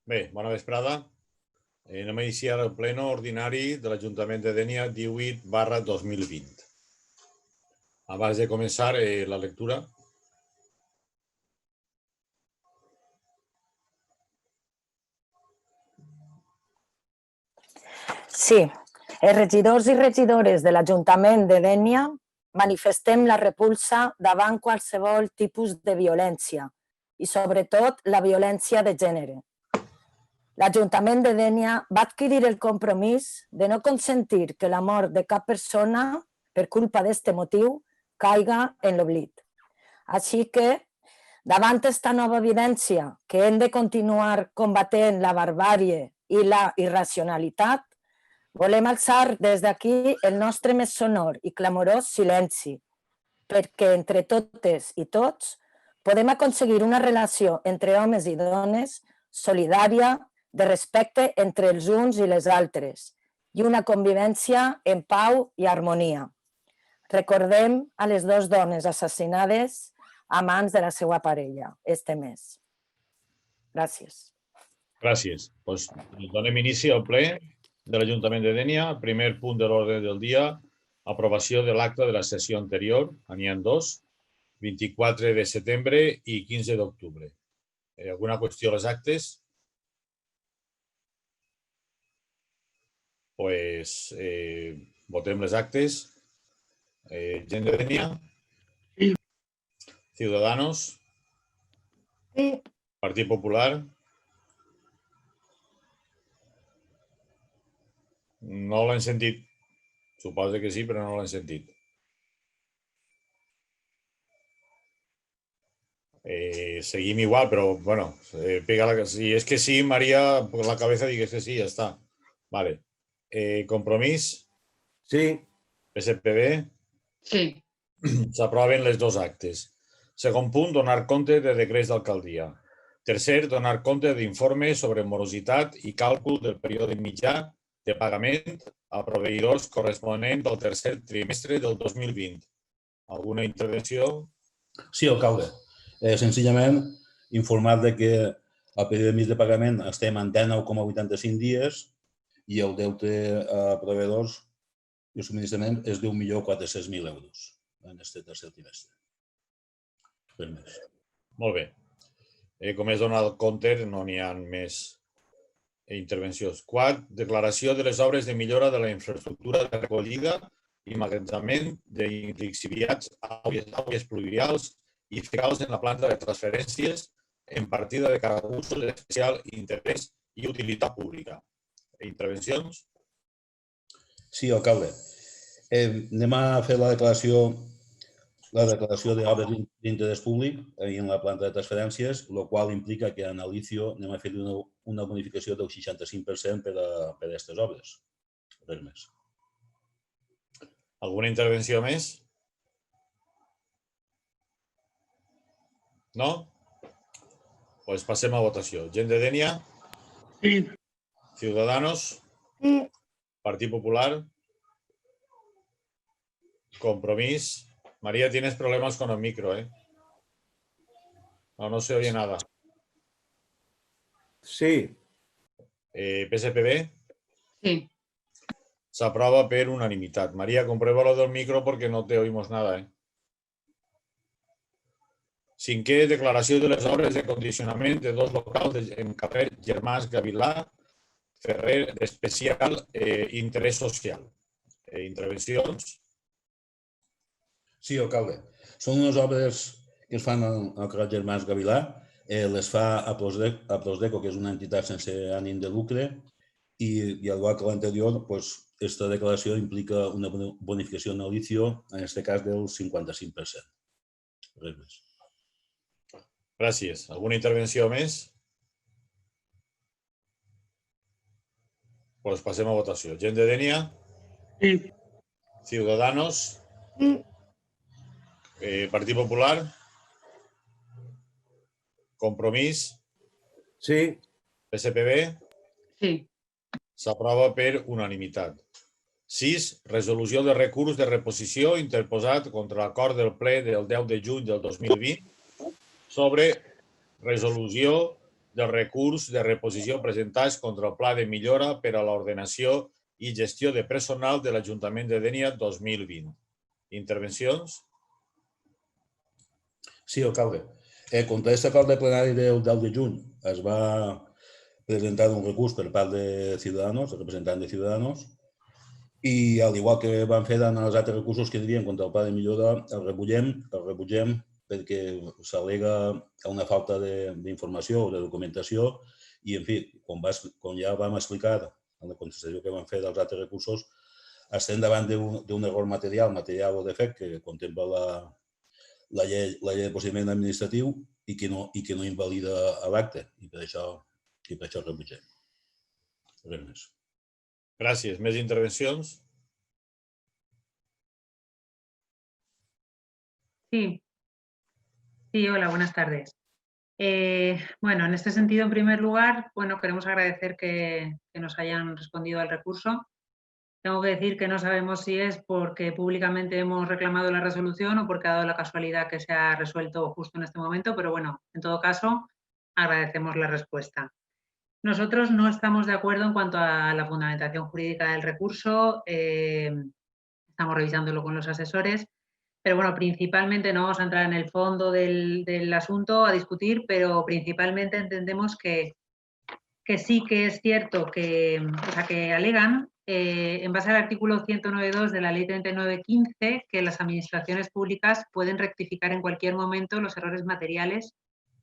Bé, bona vesprada. Anem a iniciar el pleno ordinari de l'Ajuntament de Dénia 18/2020. Abans de començar la lectura, Sí, els regidors i regidores de l'Ajuntament de Dénia manifestem la repulsa davant qualsevol tipus de violència i, sobretot, la violència de gènere. L'Ajuntament de Dénia va adquirir el compromís de no consentir que la mort de cap persona, per culpa d'aquest motiu, caiga en l'oblit. Així que, davant aquesta nova evidència que hem de continuar combatent la barbàrie i la irracionalitat, volem alçar des d'aquí el nostre més sonor i clamorós silenci, perquè entre totes i tots podem aconseguir una relació entre homes i dones solidària, de respecte entre els uns i les altres i una convivència en pau i harmonia. Recordem a les dues dones assassinades a mans de la seva parella este mes. Gràcies. gràcies. Donem inici al ple de l'Ajuntament de Dénia. El primer punt de l'ordre del dia, aprovació de l'acte de la sessió anterior, n'hi ha dos, 24 de setembre i 15 d'octubre. Alguna qüestió als actes? Votem les actes. Gent de Dénia? Sí. Ciudadanos? Sí. Partit Popular? No l'hem sentit. Suposo que sí, però no l'hem sentit. Seguim igual, però, bueno, si és que sí, María, por la cabeza digues que sí, ja està. Vale. Compromís? Sí. PSPB? Sí. S'aproven les dos actes. Segon punt, donar compte de decrets d'alcaldia. Tercer, donar compte d'informes sobre morositat i càlcul del període mitjà de pagament a proveïdors corresponent del tercer trimestre del 2020. Alguna intervenció? Sí, alcalde. Senzillament, informar que el període mig de pagament estem en 19,85 dies i el deute a proveïdors i el subministrament és d'1.400.000 euros en aquest tercer trimestre. Res més. Molt bé. Com és donat el compte, no n'hi ha més intervencions. Quart, declaració de les obres de millora de la infraestructura de recollida i magatzemament d'lixiviats, aigües pluvials i fecals en la planta de transferències en partida de cada usos d'especial interès i utilitat pública. Intervencions? Sí, alcalde. Anem a fer la declaració d'obres d'interès públic en la planta de transferències, el qual implica que en l'inici anem a fer una bonificació del 65% per a aquestes obres. Res més. Alguna intervenció més? No? Doncs passem a votació. Gent de Dénia? Sí. Ciudadanos? Sí. Partit Popular? Compromís? María, tienes problemas con el micro, ¿eh? No se oye nada. Sí. PSPB? Sí. S'aprova per unanimitat. María, compruébalo del micro porque no te oímos nada, ¿eh? Cinquè, declaració de les obres de condicionament de dos locals en carrer Germans Gavilà, Ferrer, d'especial interès social. Intervencions? Sí, alcalde. Són unes obres que es fan al carrer Germans Gavilà. Les fa a Prosdeco, que és una entitat sense ànim de lucre, i igual que l'anterior, aquesta declaració implica una bonificació en l'inici, en aquest cas del 55%. Res més. Gràcies. Alguna intervenció més? Doncs passem a votació. Gent de Dénia? Sí. Ciudadanos? Sí. Partit Popular? Compromís? Sí. PSPB? Sí. S'aprova per unanimitat. 6. Resolució de recurs de reposició interposat contra l'acord del ple del 10 de juny del 2020 sobre resolució del recurs de reposició presentats contra el Pla de millora per a l'ordenació i gestió de personal de l'Ajuntament de Dénia 2020. Intervencions? Sí, alcalde. Contra aquest acord de plenari del 10 de juny es va presentar un recurs per part de Ciudadanos, el representant de Ciudadanos, i al igual que van fer en els altres recursos que diuen contra el pla de millora, el rebutgem perquè s'al·lega una falta d'informació o de documentació i, en fi, com ja vam explicar en la contestació que vam fer dels altres recursos, estem davant d'un error material o defecte que contempla la llei de procediment administratiu i que no invalida l'acte, i per això rebutgem. Res més. Gràcies. Més intervencions? Sí. Sí, hola, buenas tardes. Bueno, en este sentido, en primer lugar, queremos agradecer que nos hayan respondido al recurso. Tengo que decir que no sabemos si es porque públicamente hemos reclamado la resolución o porque ha dado la casualidad que se ha resuelto justo en este momento, pero bueno, en todo caso, agradecemos la respuesta. Nosotros no estamos de acuerdo en cuanto a la fundamentación jurídica del recurso, estamos revisándolo con los asesores, pero bueno, principalmente no vamos a entrar en el fondo del asunto a discutir, pero principalmente entendemos que sí que es cierto que alegan, en base al artículo 109.2 de la Ley 39.15, que las administraciones públicas pueden rectificar en cualquier momento los errores materiales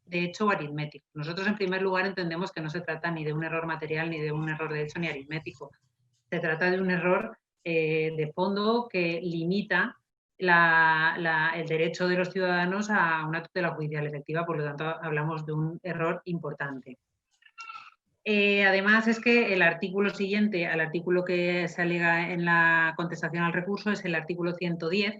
de hecho o aritmético. Nosotros, en primer lugar, entendemos que no se trata ni de un error material, ni de un error de hecho, ni aritmético. Se trata de un error de fondo que limita el derecho de los ciudadanos a una tutela judicial efectiva, por lo tanto, hablamos de un error importante. Además, es que el artículo siguiente al artículo que se alega en la contestación al recurso es el artículo 110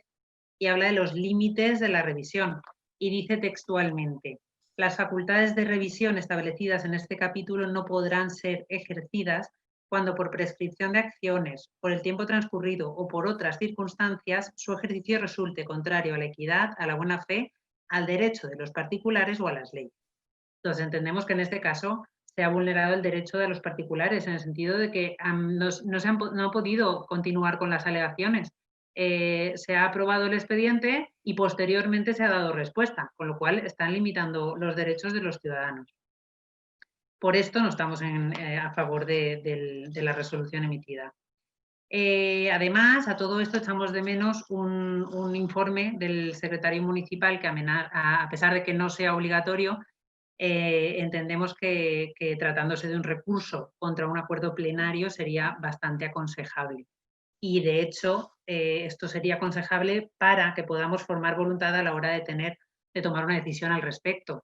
y habla de los límites de la revisión y dice textualmente: las facultades de revisión establecidas en este capítulo no podrán ser ejercidas cuando por prescripción de acciones, por el tiempo transcurrido o por otras circunstancias su ejercicio resulte contrario a la equidad, a la buena fe, al derecho de los particulares o a las leyes. Entonces entendemos que en este caso se ha vulnerado el derecho de los particulares en el sentido de que no han podido continuar con las alegaciones. Se ha aprobado el expediente y posteriormente se ha dado respuesta, con lo cual están limitando los derechos de los ciudadanos. Por esto no estamos a favor de la resolución emitida. Además, a todo esto echamos de menos un informe del secretario municipal que, a pesar de que no sea obligatorio, entendemos que tratándose de un recurso contra un acuerdo plenario sería bastante aconsejable. Y de hecho, esto sería aconsejable para que podamos formar voluntad a la hora de tomar una decisión al respecto.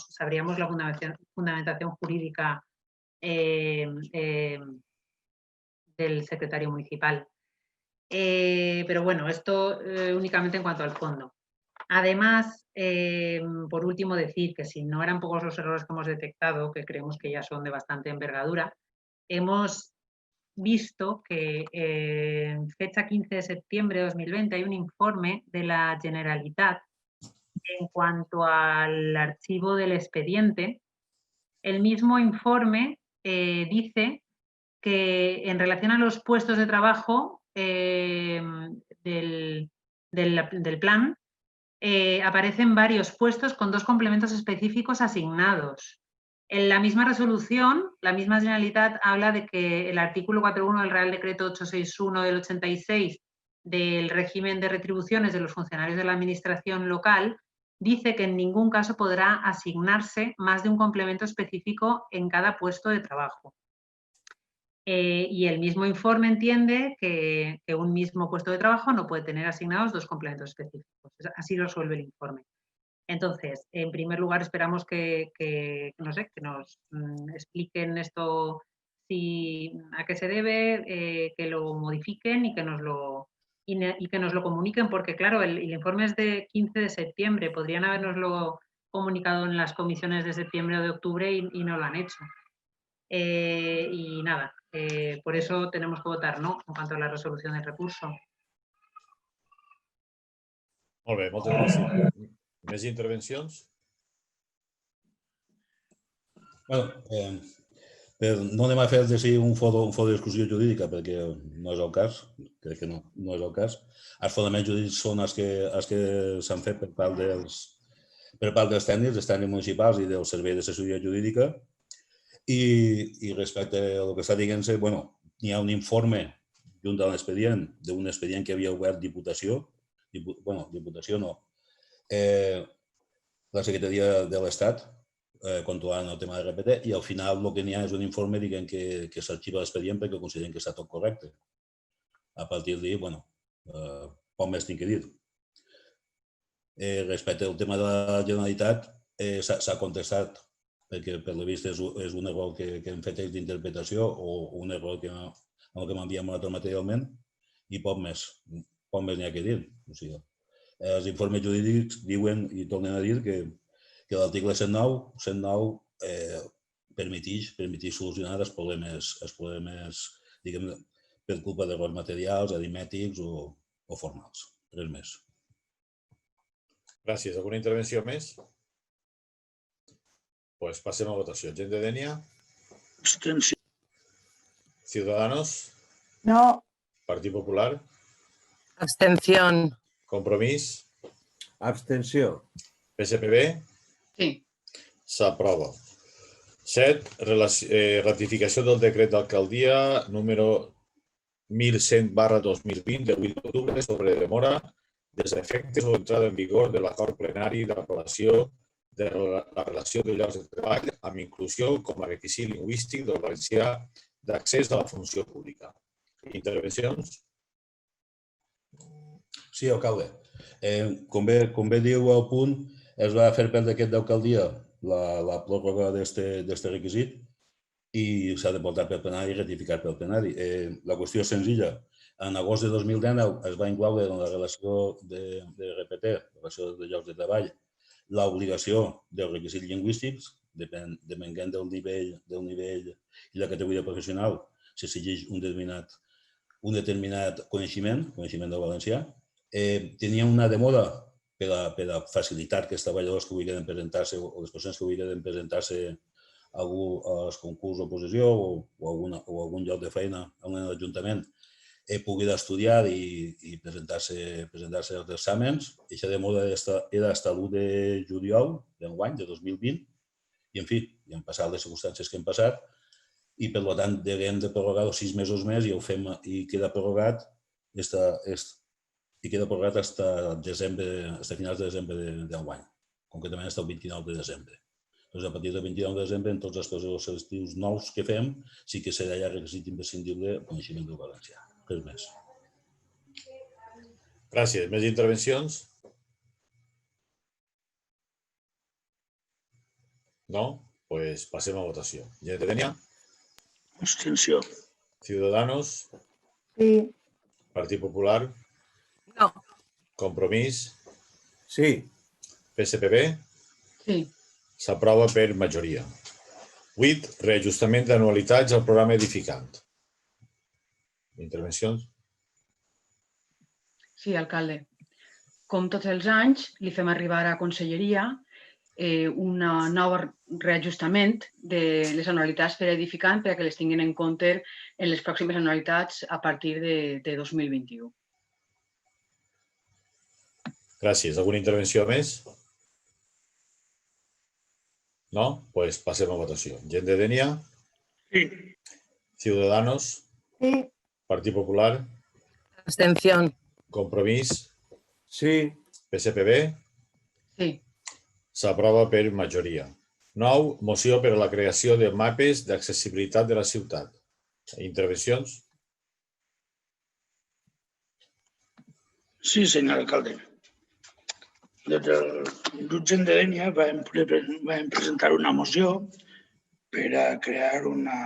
Sabríamos la fundamentación jurídica del secretario municipal. Pero bueno, esto únicamente en cuanto al fondo. Además, por último, decir que si no eran pocos los errores que hemos detectado, que creemos que ya son de bastante envergadura, hemos visto que en fecha 15 de septiembre de 2020 hay un informe de la Generalitat en cuanto al archivo del expediente. El mismo informe dice que en relación a los puestos de trabajo del plan, aparecen varios puestos con 2 complementos específicos asignados. En la misma resolución, la misma Generalitat habla de que el artículo 4.1 del Real Decreto 861 del 86 del régimen de retribuciones de los funcionarios de la administración local dice que en ningún caso podrá asignarse más de un complemento específico en cada puesto de trabajo. Y el mismo informe entiende que un mismo puesto de trabajo no puede tener asignados 2 complementos específicos. Así lo resuelve el informe. Entonces, en primer lugar, esperamos que nos expliquen esto, a qué se debe, que lo modifiquen y que nos lo comuniquen, porque claro, el informe es de 15 de septiembre, podrían habernoslo comunicado en las comisiones de septiembre o de octubre y no lo han hecho. Y nada, por eso tenemos que votar no en cuanto a la resolución del recurso. Molt bé, moltes gràcies. Més intervencions? No anem a fer de si un foro de discussió jurídica, perquè no és el cas, crec que no és el cas. Els fonaments jurídics són els que s'han fet per part dels tècnics municipals i del Servei d'Assessoria Jurídica. I respecte al que està dient-se, hi ha un informe junt a l'expedient, d'un expedient que havia obert Diputació, Diputació no, la Secretaria de l'Estat, controlant el tema de RPT, i al final el que n'hi ha és un informe dient que s'arxiva l'expedient perquè consideren que està tot correcte. A partir d'ahí, poc més tinc que dir. Respecte al tema de la Generalitat, s'ha contestat perquè per la vista és un error que hem fet ells d'interpretació o un error en el que m'enviem materialment i poc més n'hi ha que dir. Els informes jurídics diuen i tornen a dir que l'article 109 permeteix solucionar els problemes per culpa d'errors materials, aritmètics o formals. Res més. Gràcies. Alguna intervenció més? Pues passem a votació. Gent de Dénia? Abstenció. Ciudadanos? No. Partit Popular? Abstención. Compromís? Abstenció. PSPB? Sí. S'aprova. 7. Ratificació del decret d'alcaldia número 1100/2020 de 8 d'octubre sobre demora dels efectes o entrada en vigor de l'acord plenari d'aprovació de la relació de llocs de treball amb inclusió com a requisit lingüístic del valencià d'accés a la funció pública. Intervencions? Sí, alcalde. Com bé diu el punt, es va fer per decret d'alcaldia la pròrroga d'aquest requisit i s'ha de portar pel plenari i ratificat pel plenari. La qüestió és senzilla. En agost de 2019 es va incloure en la relació de RPT, la relació de llocs de treball, l'obligació dels requisits lingüístics, depenent del nivell i la categoria professional, s'exigeix un determinat coneixement del valencià. Tenia una demora per a facilitar que els treballadors que vulguin presentar-se o les persones que vulguin presentar-se als concurs d'oposició o a algun lloc de feina en l'Ajuntament pugui estudiar i presentar-se als exàmens. Aquesta demora era fins a l'1 de juliol d'enguany, de 2020, i en fi, hi han passat les circumstàncies que han passat i per tant hem de prorrogar-ho 6 mesos més i queda prorrogat fins a finals de desembre d'enguany, concretament fins al 29 de desembre. Doncs a partir del 29 de desembre, en tots els processos selectivos nous que fem, sí que serà ja requisit imprescindible el coneixement del valencià. Res més. Gràcies. Més intervencions? No? Doncs passem a votació. Gent de Dénia? Abstenció. Ciudadanos? Sí. Partit Popular? No. Compromís? Sí. PSPB? Sí. S'aprova per majoria. 8. Reajustament d'anualitats al programa edificant. Intervencions? Sí, alcalde. Com tots els anys, li fem arribar a Conselleria un nou reajustament de les anualitats per edificant perquè les tinguin en compte en les pròximes anualitats a partir de 2021. Gràcies. Alguna intervenció més? No? Doncs passem a votació. Gent de Dénia? Sí. Ciudadanos? Sí. Partit Popular? Abstención. Compromís? Sí. PSPB? Sí. S'aprova per majoria. 9. Moció per a la creació de mapes d'accessibilitat de la ciutat. Intervencions? Sí, senyor alcalde. Des del grup Gent de Dénia vam presentar una moció per a crear una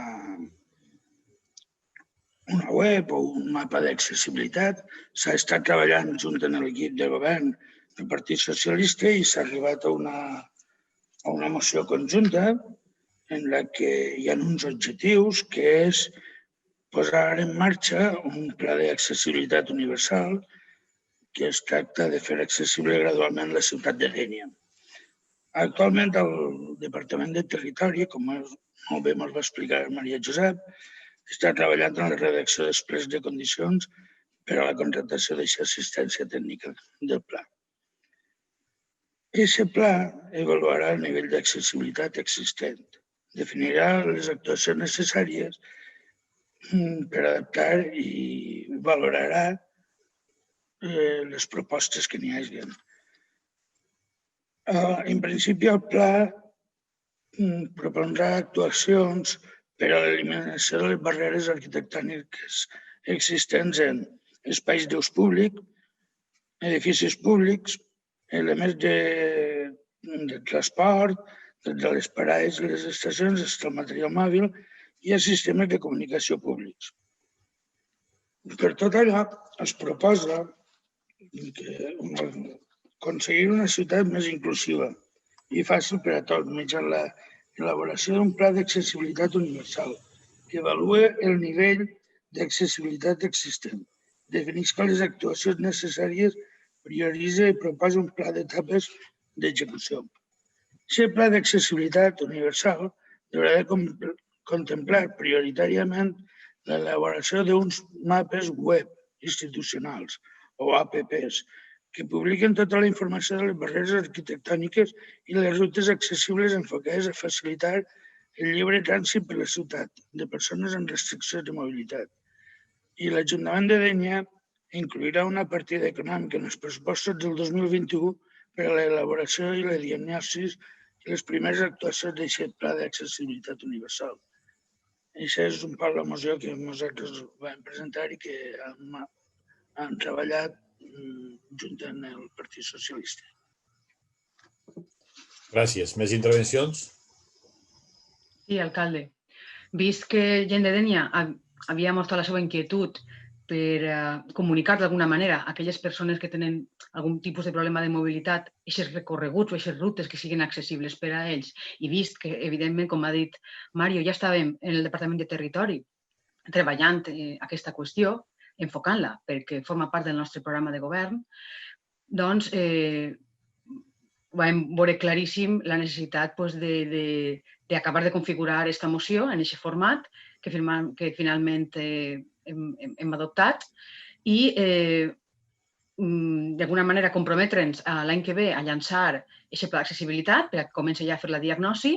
web o un mapa d'accessibilitat. S'ha estat treballant junt amb l'equip de govern del Partit Socialista i s'ha arribat a una moció conjunta en la que hi ha uns objectius que és posar en marxa un pla d'accessibilitat universal que es tracta de fer accessible gradualment la ciutat de Dénia. Actualment el Departament de Territori, com molt bé ens va explicar Maria Josep, està treballant en la redacció després de condicions per a la contractació d'aquesta assistència tècnica del pla. Aquest pla avaluarà el nivell d'accessibilitat existent, definirà les actuacions necessàries per adaptar i valorarà les propostes que n'hi hagi. En principi, el pla propondrà actuacions per a l'eliminació de les barreres arquitectòniques existents en espais d'ús públic, edificis públics, elements de transport, de les parades i les estacions, el material mòbil i els sistemes de comunicació públics. Per tot allò, es proposa aconseguir una ciutat més inclusiva i fàcil per a tots mitjançant l'elaboració d'un pla d'accessibilitat universal que avalua el nivell d'accessibilitat existent, definisca les actuacions necessàries, prioritza i proposa un pla d'etapes d'execució. Aquest pla d'accessibilitat universal haurà de contemplar prioritàriament l'elaboració d'uns mapes web institucionals o APPs que publiquen tota la informació de les barreres arquitectòniques i les rutes accessibles enfocades a facilitar el lliure trànsit per la ciutat de persones amb restriccions de mobilitat. I l'Ajuntament de Dénia inclourà una partida econòmica en els pressupostos del 2021 per a l'elaboració i la diagnosi i les primeres actuacions d'aquest pla d'accessibilitat universal. Això és un poc la moció que nosaltres vam presentar i que hem treballat junt amb el Partit Socialista. Gràcies. Més intervencions? Sí, alcalde. Vist que gent de Dénia havia mostrat la seva inquietud per comunicar d'alguna manera a aquelles persones que tenen algun tipus de problema de mobilitat, aquests recorreguts o aquestes rutes que siguin accessibles per a ells, i vist que, evidentment, com ha dit Mario, ja estàvem en el Departament de Territori treballant aquesta qüestió, enfocant-la perquè forma part del nostre programa de govern, doncs vam veure claríssim la necessitat d'acabar de configurar aquesta moció en aquest format que finalment hem adoptat i d'alguna manera comprometre'ns l'any que ve a llançar aquest pla d'accessibilitat per a que comenci ja a fer la diagnosi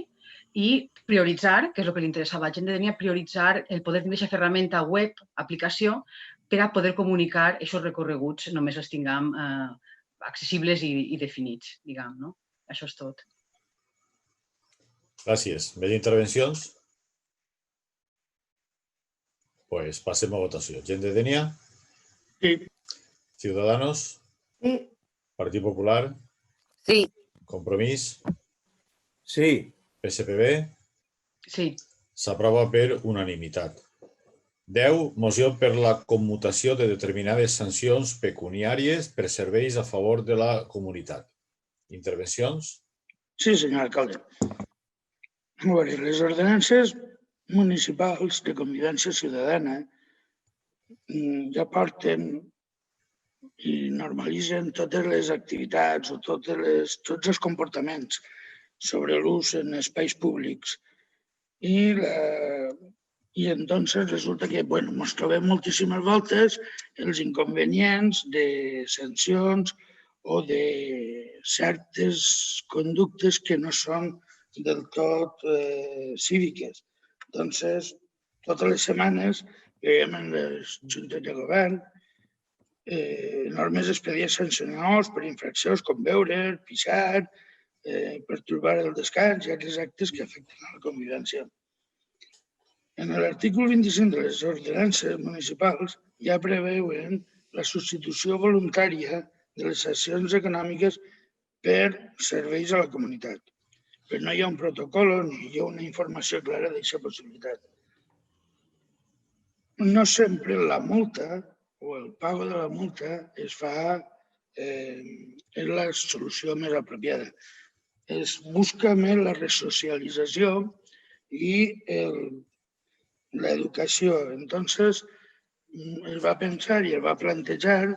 i prioritzar, que és el que li interessava a la gent de Dénia, prioritzar el poder tenir aquesta ferramenta web, aplicació, per a poder comunicar aquests recorreguts, només els tinguem accessibles i definits, diguem, no? Això és tot. Gràcies. Més intervencions? Doncs passem a votació. Gent de Dénia? Sí. Ciudadanos? Sí. Partit Popular? Sí. Compromís? Sí. PSPB? Sí. S'aprova per unanimitat. 10. Moció per la commutació de determinades sancions pecuniàries per serveis a favor de la comunitat. Intervencions? Sí, senyor alcalde. Les ordenances municipals de convivència ciutadana ja porten i normalitzen totes les activitats o tots els comportaments sobre l'ús en espais públics. I entonces resulta que ens trobem moltíssimes voltes els inconvenients de sancions o de certes conductes que no són del tot cíviques. Entonces, totes les setmanes veiem en les juntes de govern enormes expedients sancionadors per infraccions com beure, pixar, pertorbar el descans i altres actes que afecten a la convivència. En l'article 25 de les ordenances municipals ja preveuen la substitució voluntària de les sancions econòmiques per serveis a la comunitat, però no hi ha un protocol ni hi ha una informació clara d'aquesta possibilitat. No sempre la multa o el pago de la multa és la solució més apropiada. Es busca més la resocialització i l'educació. Entonces, es va pensar i es va plantejar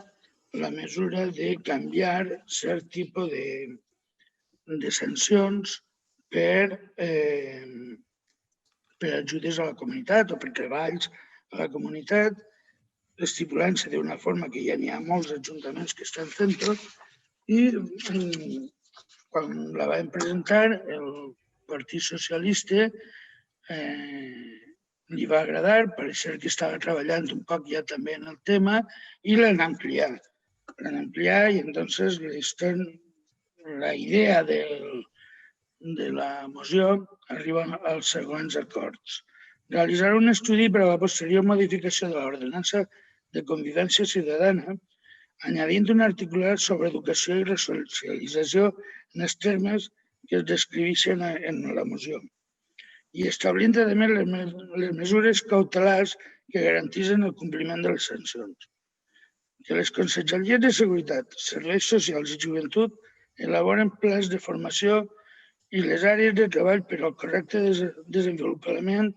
la mesura de canviar cert tipus de sancions per ajudes a la comunitat o per treballs a la comunitat, estipulant-se d'una forma que ja n'hi ha molts ajuntaments que estan fent-ho, i quan la vam presentar, el Partit Socialista li va agradar, pareixer que estava treballant un poc ja també en el tema, i l'han ampliat. L'han ampliat i entonces la idea de la moció arriba als següents acords. Realitzar un estudi per a la posterior modificació de l'ordenança de convivència ciutadana, añadint un articulat sobre educació i resocialització en els termes que es descriveixen en la moció, i establint, a més, les mesures cautelars que garantitzen el compliment de les sancions. Que les conselleries de Seguretat, Serveis Socials i Joventut elaboren plans de formació i les àrees de treball per al correcte desenvolupament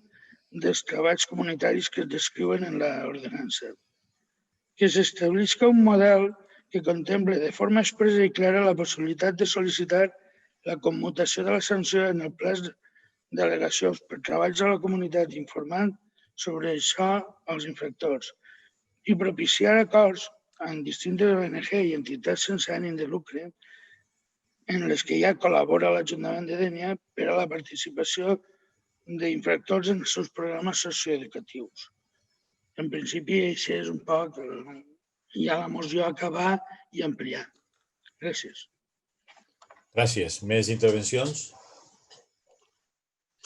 dels treballs comunitaris que es descriuen en l'ordenança. Que s'establisca un model que contemple de forma expressa i clara la possibilitat de sol·licitar la commutació de la sanció en el pla d'al·legacions per treballs a la comunitat, informant sobre això als infractors i propiciar acords amb distintes ONG i entitats sense ànim de lucre en les que ja col·labora l'Ajuntament de Dénia per a la participació d'infractors en els seus programes socioeducatius. En principi, això és un poc ja la moció acabar i ampliar. Gràcies. Gràcies. Més intervencions?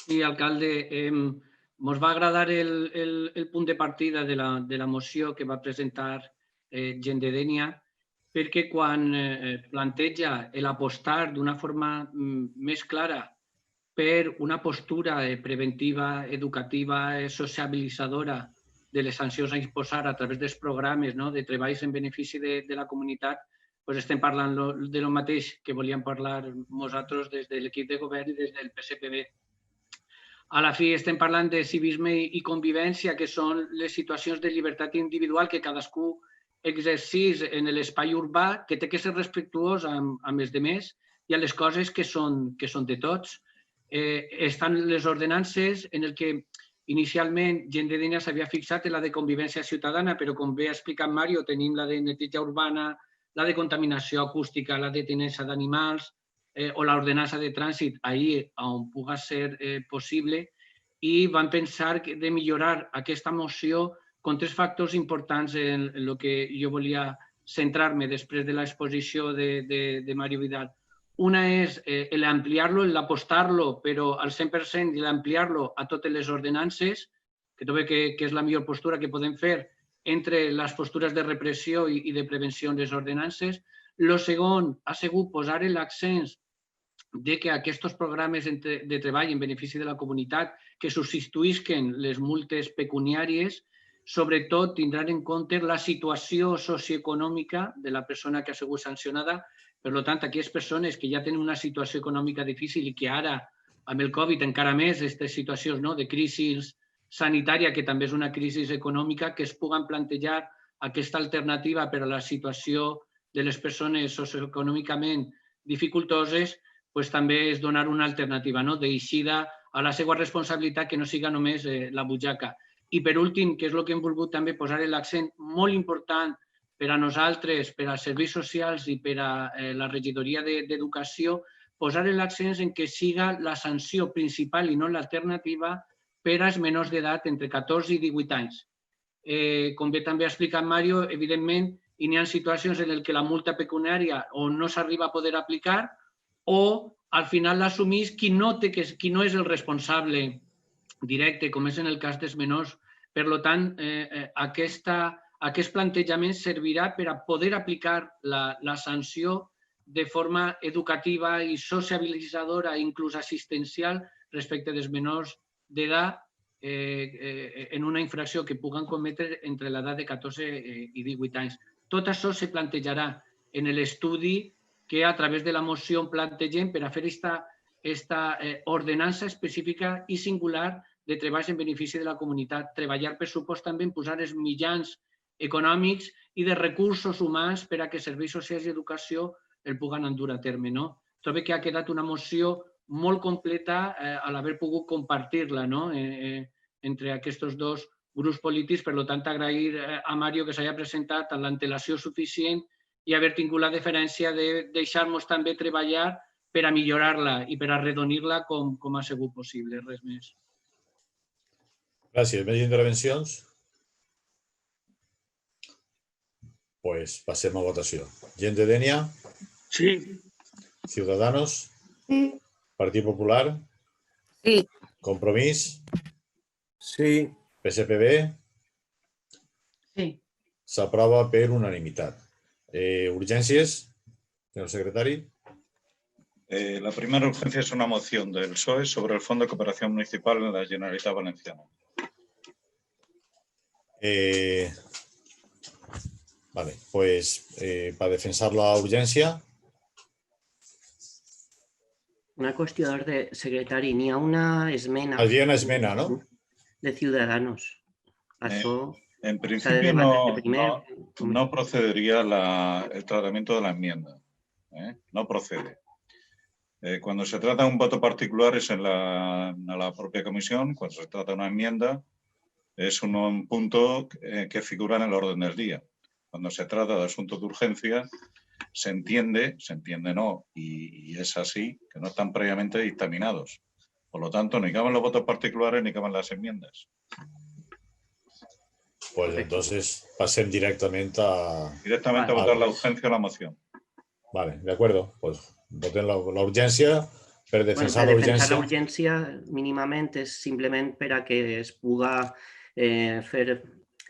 Sí, alcalde, ens va agradar el punt de partida de la moció que va presentar gent de Dénia, perquè quan planteja l'apostar d'una forma més clara per una postura preventiva, educativa, sociabilitzadora de les sancions a imposar a través dels programes de treballs en benefici de la comunitat, estem parlant del mateix que volíem parlar nosaltres des de l'equip de govern i des del PSPB. A la fi estem parlant de civisme i convivència, que són les situacions de llibertat individual que cadascú exerceix en l'espai urbà, que té que ser respectuós amb els altres i a les coses que són de tots. Estan les ordenances en el que inicialment gent de Dénia s'havia fixat en la de convivència ciutadana, però com bé ha explicat Mario, tenim la de neteja urbana, la de contaminació acústica, la de tenencia d'animals o l'ordenança de trànsit, ahir on pugui ser possible, i vam pensar de millorar aquesta moció amb tres factors importants en el que jo volia centrar-me després de l'exposició de Mario Vidal. Una és l'ampliar-lo, l'apostar-lo, però al 100% i l'ampliar-lo a totes les ordenances, que trobo que és la millor postura que podem fer entre les postures de repressió i de prevenció en les ordenances. El segon ha sigut posar l'accent que aquests programes de treball en benefici de la comunitat que substituïsquen les multes pecuniàries, sobretot tindran en compte la situació socioeconòmica de la persona que ha sigut sancionada. Per tant, aquelles persones que ja tenen una situació econòmica difícil i que ara, amb el Covid, encara més, aquestes situacions de crisi sanitària, que també és una crisi econòmica, que es puguen plantejar aquesta alternativa per a la situació de les persones socioeconòmicament dificultoses, també és donar una alternativa, d'eixida a la seva responsabilitat, que no siga només la butxaca. I per últim, que és el que hem volgut també posar l'accent molt important per a nosaltres, per als serveis socials i per a la regidoria d'Educació, posar l'accent en que siga la sanció principal i no l'alternativa per als menors d'edat entre 14 i 18 anys. Com bé també ha explicat Mario, evidentment, hi ha situacions en què la multa pecuniària o no s'arriba a poder aplicar o al final l'assumís qui no és el responsable directe, com és en el cas dels menors. Per tant, aquest plantejament servirà per a poder aplicar la sanció de forma educativa i sociabilitzadora, inclús assistencial, respecte dels menors d'edat en una infracció que puguen cometre entre l'edat de 14 i 18 anys. Tot això se plantejarà en l'estudi que a través de la moció plantegem per a fer aquesta ordenança específica i singular de treballs en benefici de la comunitat. Treballar, per supost, també en posar els mitjans econòmics i de recursos humans per a que serveis socials i educació el puguen endur a terme. trobo que ha quedat una moció molt completa a l'haver pogut compartir-la entre aquests dos grups polítics. Per tant, agrair a Mario que s'hagi presentat amb l'antelació suficient i haver tingut la deferència de deixar-nos també treballar per a millorar-la i per a arredonir-la com ha sigut possible. Res més. Gràcies. Més intervencions? Pues passem a votació. Gent de Dénia? Sí. Ciudadanos? Sí. Partit Popular? Sí. Compromís? Sí. PSPB? Sí. S'aprova per unanimitat. Urgències, señor secretario. La primera urgencia es una moción del PSOE sobre el Fondo de Cooperación Municipal en la Generalitat Valenciana. Vale, pues para defensar la urgència. Una qüestió d'ordre, secretari. N'hi ha una esmena. Hi havia una esmena, ¿no? De Ciudadanos. Això En s'ha de principio debatre primer. no procedería el tratamiento de la enmienda. No procede. Cuando se trata de un voto particular es en la propia comisión. Cuando se trata de una enmienda es un punto que figura en el orden del día. Cuando se trata de asuntos de urgencia se entiende no, y es así, que no están previamente dictaminados. Por lo tanto, ni caben los votos particulares ni caben las enmiendas. Pues entonces pasem directamente a votar la urgencia o la moción. Vale, de acuerdo. Pues voten la urgència per defensar la la urgència. Defensar la urgència mínimament és simplement per a que es puga fer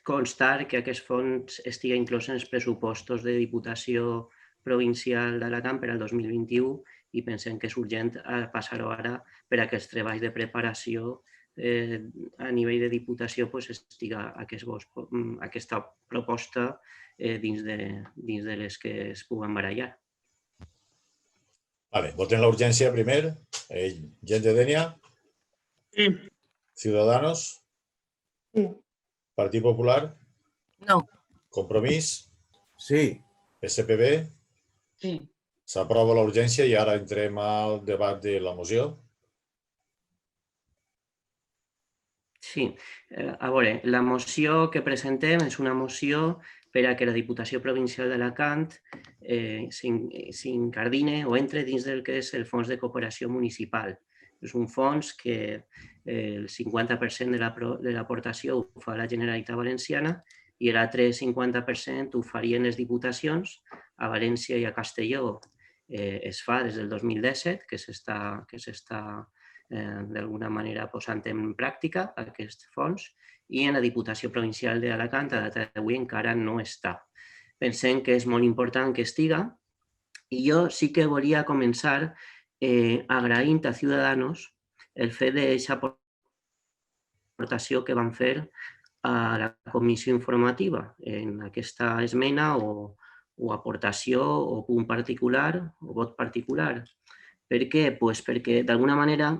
constar que aquest fons estigui inclòs en els pressupostos de Diputació Provincial d'Alacant per al 2021 i pensem que és urgent passar-ho ara per a que els treballs de preparació a nivell de Diputació estiga aquesta proposta dins de les que es puguen barallar. Vale, voten la urgència primer. Gent de Dénia? Sí. Ciudadanos? Sí. Partit Popular? No. Compromís? Sí. SPB? Sí. S'aprova la urgència i ara entrem al debat de la moció. Sí, a veure, la moció que presentem és una moció per a que la Diputació Provincial d'Alacant s'incardine o entre dins del que és el Fons de Cooperació Municipal. És un fons que el 50% de l'aportació ho fa la Generalitat Valenciana i l'altre 50% ho farien les diputacions. A València i a Castelló es fa des del 2017, que s'està d'alguna manera posant en pràctica aquest fons, i en la Diputació Provincial d'Alacant a data d'avui encara no està. Pensem que és molt important que estiga i jo sí que volia començar agraint a Ciudadanos el fet d'aquesta aportació que van fer a la comissió informativa en aquesta esmena o aportació o punt particular o vot particular. Per què? Perquè d'alguna manera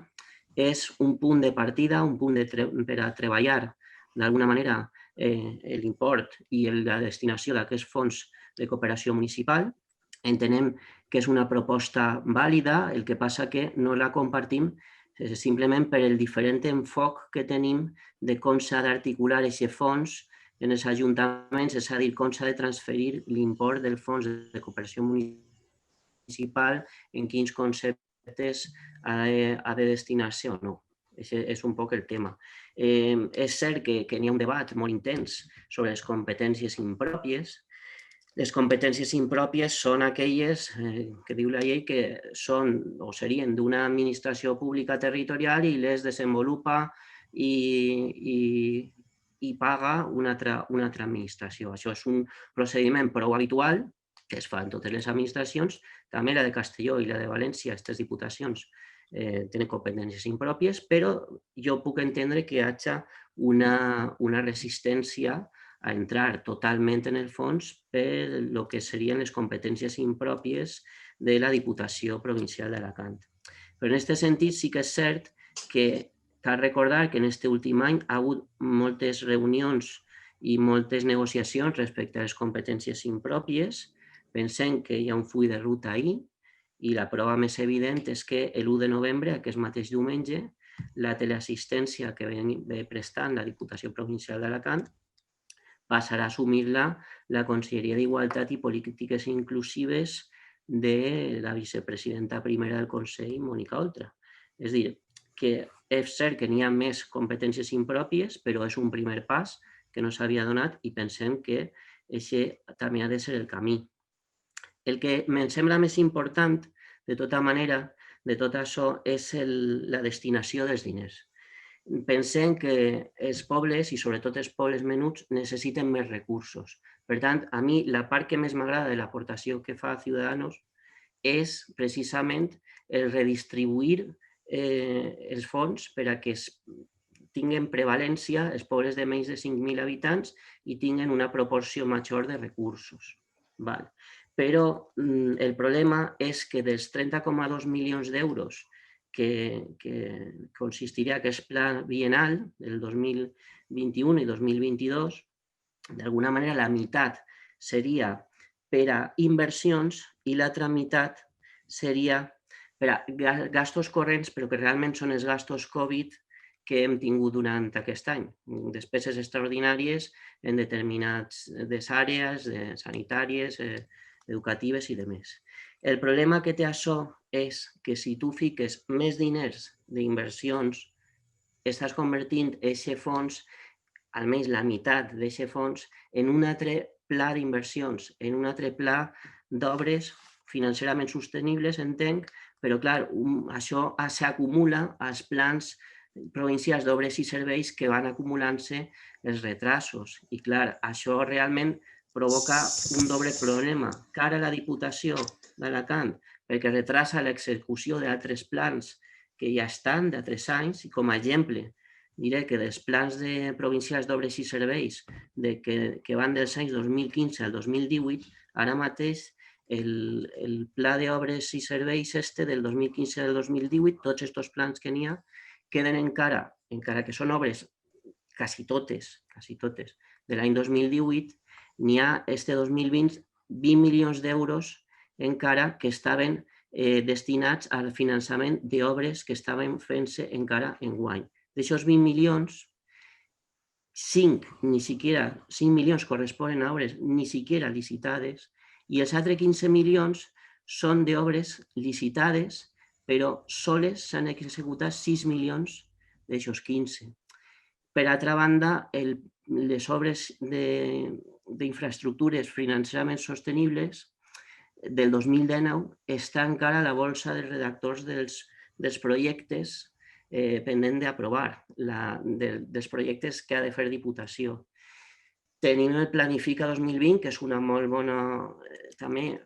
és un punt de partida, un punt per a treballar d'alguna manera l'import i la destinació d'aquest fons de cooperació municipal. Entenem que és una proposta vàlida, el que passa que no la compartim simplement per el diferent enfoc que tenim de com s'ha d'articular aquest fons en els ajuntaments, és a dir, com s'ha de transferir l'import del fons de cooperació municipal, en quins conceptes ha de destinar-se o no. És un poc el tema. És cert que n'hi ha un debat molt intens sobre les competències impròpies. Les competències impròpies són aquelles que diu la llei que són o serien d'una administració pública territorial i les desenvolupa i paga una altra administració. Això és un procediment prou habitual que es fa en totes les administracions. També la de Castelló i la de València, aquestes diputacions, tenen competències impròpies, però jo puc entendre que hi hagi una resistència a entrar totalment en el fons per el que serien les competències impròpies de la Diputació Provincial d'Alacant. Però en aquest sentit sí que és cert que cal recordar que en aquest últim any ha hagut moltes reunions i moltes negociacions respecte a les competències impròpies. Pensem que hi ha un full de ruta ahí I la prova més evident és que l'1 de novembre, aquest mateix diumenge, la teleassistència que ve prestant la Diputació Provincial d'Alacant passarà a assumir-la la Conselleria d'Igualtat i Polítiques Inclusives de la vicepresidenta primera del Consell, Mònica Oltra. És a dir, que és cert que n'hi ha més competències impròpies, però és un primer pas que no s'havia donat i pensem que aquest també ha de ser el camí. El que em sembla més important, de tota manera, de tot això, és la destinació dels diners. Pensem que els pobles, i sobretot els pobles menuts, necessiten més recursos. Per tant, a mi la part que més m'agrada de l'aportació que fa Ciudadanos és precisament el redistribuir els fons per a que tinguin prevalència els pobles de menys de 5.000 habitants i tinguin una proporció major de recursos. Però el problema és que dels 30,2 milions d'euros que consistiria aquest pla bienal del 2021 i 2022, d'alguna manera la meitat seria per a inversions i l'altra meitat seria per a gastos corrents, però que realment són els gastos Covid que hem tingut durant aquest any. Despeses extraordinàries en determinades àrees sanitàries, educatives i demés. El problema que té això és que si tu fiques més diners d'inversions, estàs convertint aquest fons, almenys la meitat d'aquest fons, en un altre pla d'inversions, en un altre pla d'obres financerament sostenibles, entenc, però clar, això s'acumula als plans provincials d'obres i serveis que van acumulant-se els retrasos. I clar, això realment provoca un doble problema. Cara a la Diputació d'Alacant, perquè retrasa l'execució d'altres plans que ja estan d'altres anys, i com a exemple diré que dels plans provincials d'obres i serveis que van dels anys 2015 al 2018, ara mateix el pla d'obres i serveis del 2015 al 2018, tots aquests plans que n'hi ha, queden encara que són obres quasi totes de l'any 2018, n'hi ha 2020 20 milions d'euros encara que estaven destinats al finançament d'obres que estaven fent-se encara enguany. D'aixòs 20 milions, 5 milions corresponen a obres ni siquiera licitades i els altres 15 milions són d'obres licitades, però soles s'han executat 6 milions d'aixòs 15. Per altra banda, les obres d'infraestructures financerament sostenibles del 2019 està encara a la bolsa dels redactors dels projectes pendent d'aprovar, dels projectes que ha de fer Diputació. Tenim el Planifica 2020, que és una molt bona també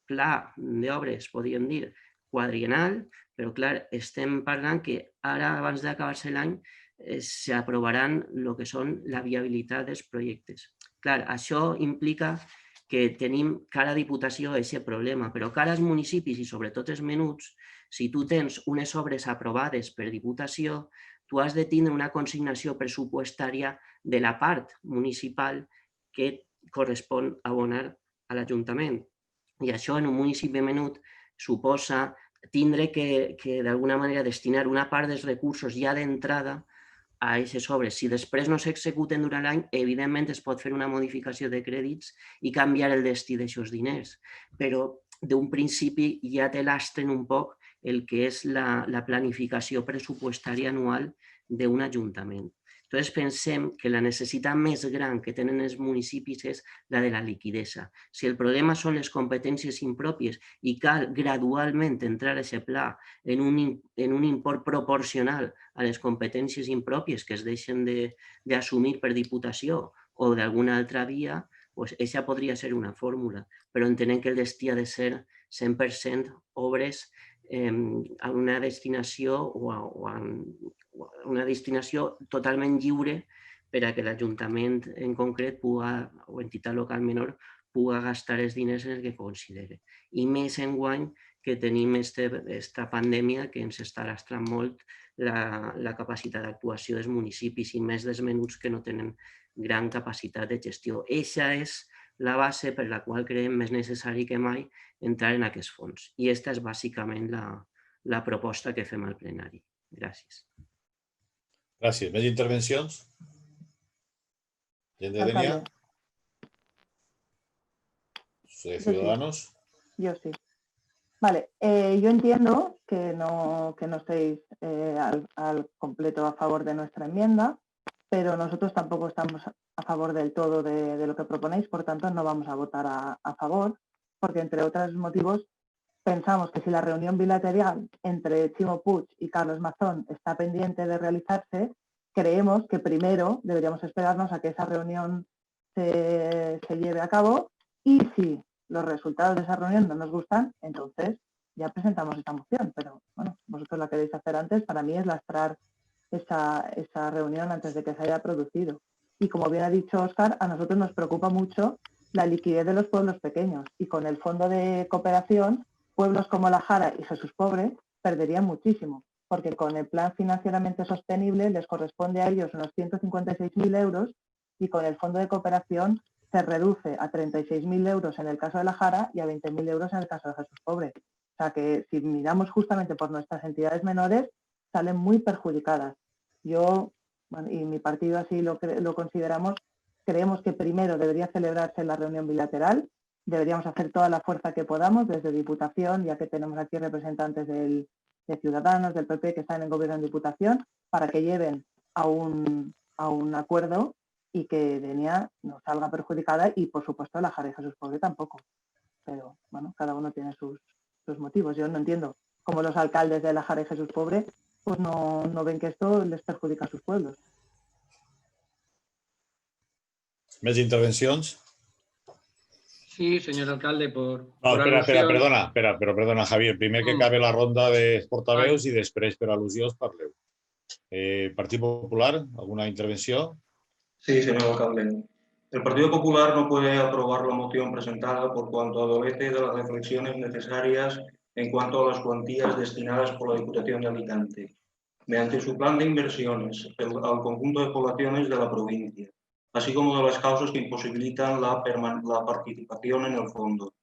pla d'obres, podríem dir, quadriennal, però clar, estem parlant que ara, abans d'acabar-se l'any, s'aprovaran el que són la viabilitat dels projectes. Clar, això implica que tenim cara a Diputació aquest problema, però cara als municipis i sobretot els menuts, si tu tens unes obres aprovades per Diputació, tu has de tindre una consignació pressupostària de la part municipal que correspon abonar a l'Ajuntament. I això en un municipi menut suposa tindre que d'alguna manera destinar una part dels recursos ja d'entrada a aquestes obres. Si després no s'executen durant l'any, evidentment es pot fer una modificació de crèdits i canviar el destí d'aquests diners, però d'un principi ja te lastren un poc el que és la planificació pressupostària anual d'un ajuntament. Llavors pensem que la necessitat més gran que tenen els municipis és la de la liquiditat. Si el problema són les competències impròpies i cal gradualment entrar a aquest pla en un import proporcional a les competències impròpies que es deixen d'assumir per Diputació o d'alguna altra via, aquesta podria ser una fórmula, però entenem que el destí ha de ser 100% obres a una destinació totalment lliure per a que l'Ajuntament en concret o entitat local menor pugui gastar els diners en el que consideri. I més enguany que tenim aquesta pandèmia que ens està lastrant molt la capacitat d'actuació dels municipis i més dels menuts que no tenen gran capacitat de gestió. Eixa és la base per la qual creiem més necessari que mai entrar en aquests fons. I aquesta és bàsicament la proposta que fem al plenari. Gràcies. Gràcies. Més intervencions? ¿Gent de Denia? ¿De Ciudadanos? Yo sí. Vale, yo entiendo que no estéis al completo a favor de nuestra enmienda, pero nosotros tampoco estamos a favor del todo de lo que proponéis, por tanto no vamos a votar a favor, porque entre otros motivos pensamos que si la reunión bilateral entre Chimo Puig y Carlos Mazón está pendiente de realizarse, creemos que primero deberíamos esperarnos a que esa reunión se lleve a cabo y si los resultados de esa reunión no nos gustan, entonces ya presentamos esta moción. Pero bueno, vosotros la queréis hacer antes, para mí es lastrar esa reunión antes de que se haya producido. Y como bien ha dicho Óscar, a nosotros nos preocupa mucho la liquidez de los pueblos pequeños y con el fondo de cooperación, pueblos como La Jara y Jesús Pobre perderían muchísimo, porque con el plan financieramente sostenible les corresponde a ellos unos 156.000 euros y con el fondo de cooperación se reduce a 36.000 euros en el caso de La Jara y a 20.000 euros en el caso de Jesús Pobre. O sea que si miramos justamente por nuestras entidades menores, salen muy perjudicadas. Yo, bueno, y mi partido así lo consideramos, creemos que primero debería celebrarse la reunión bilateral, deberíamos hacer toda la fuerza que podamos desde Diputación, ya que tenemos aquí representantes de Ciudadanos, del PP que están en gobierno en Diputación, para que lleven a un acuerdo y que Denia no salga perjudicada y, por supuesto, La Jara y Jesús Pobre tampoco. Pero, bueno, cada uno tiene sus motivos. Yo no entiendo cómo los alcaldes de La Jara y Jesús Pobre pues no ven que esto les perjudica a sus pueblos. ¿Més intervencions? Sí, señor alcalde, por perdona, Javier. Primer que acabe la ronda de portaveus i després, per al·lusions, parleu. Partit Popular, alguna intervenció? Sí, señor alcalde. El Partido Popular no puede aprobar la moción presentada por cuanto adolece de las reflexiones necesarias en cuanto a las cuantías destinadas por la Diputación de Alicante, mediante su plan de inversiones al conjunto de poblaciones de la provincia, así como de las causas que imposibilitan la participación en el fondo.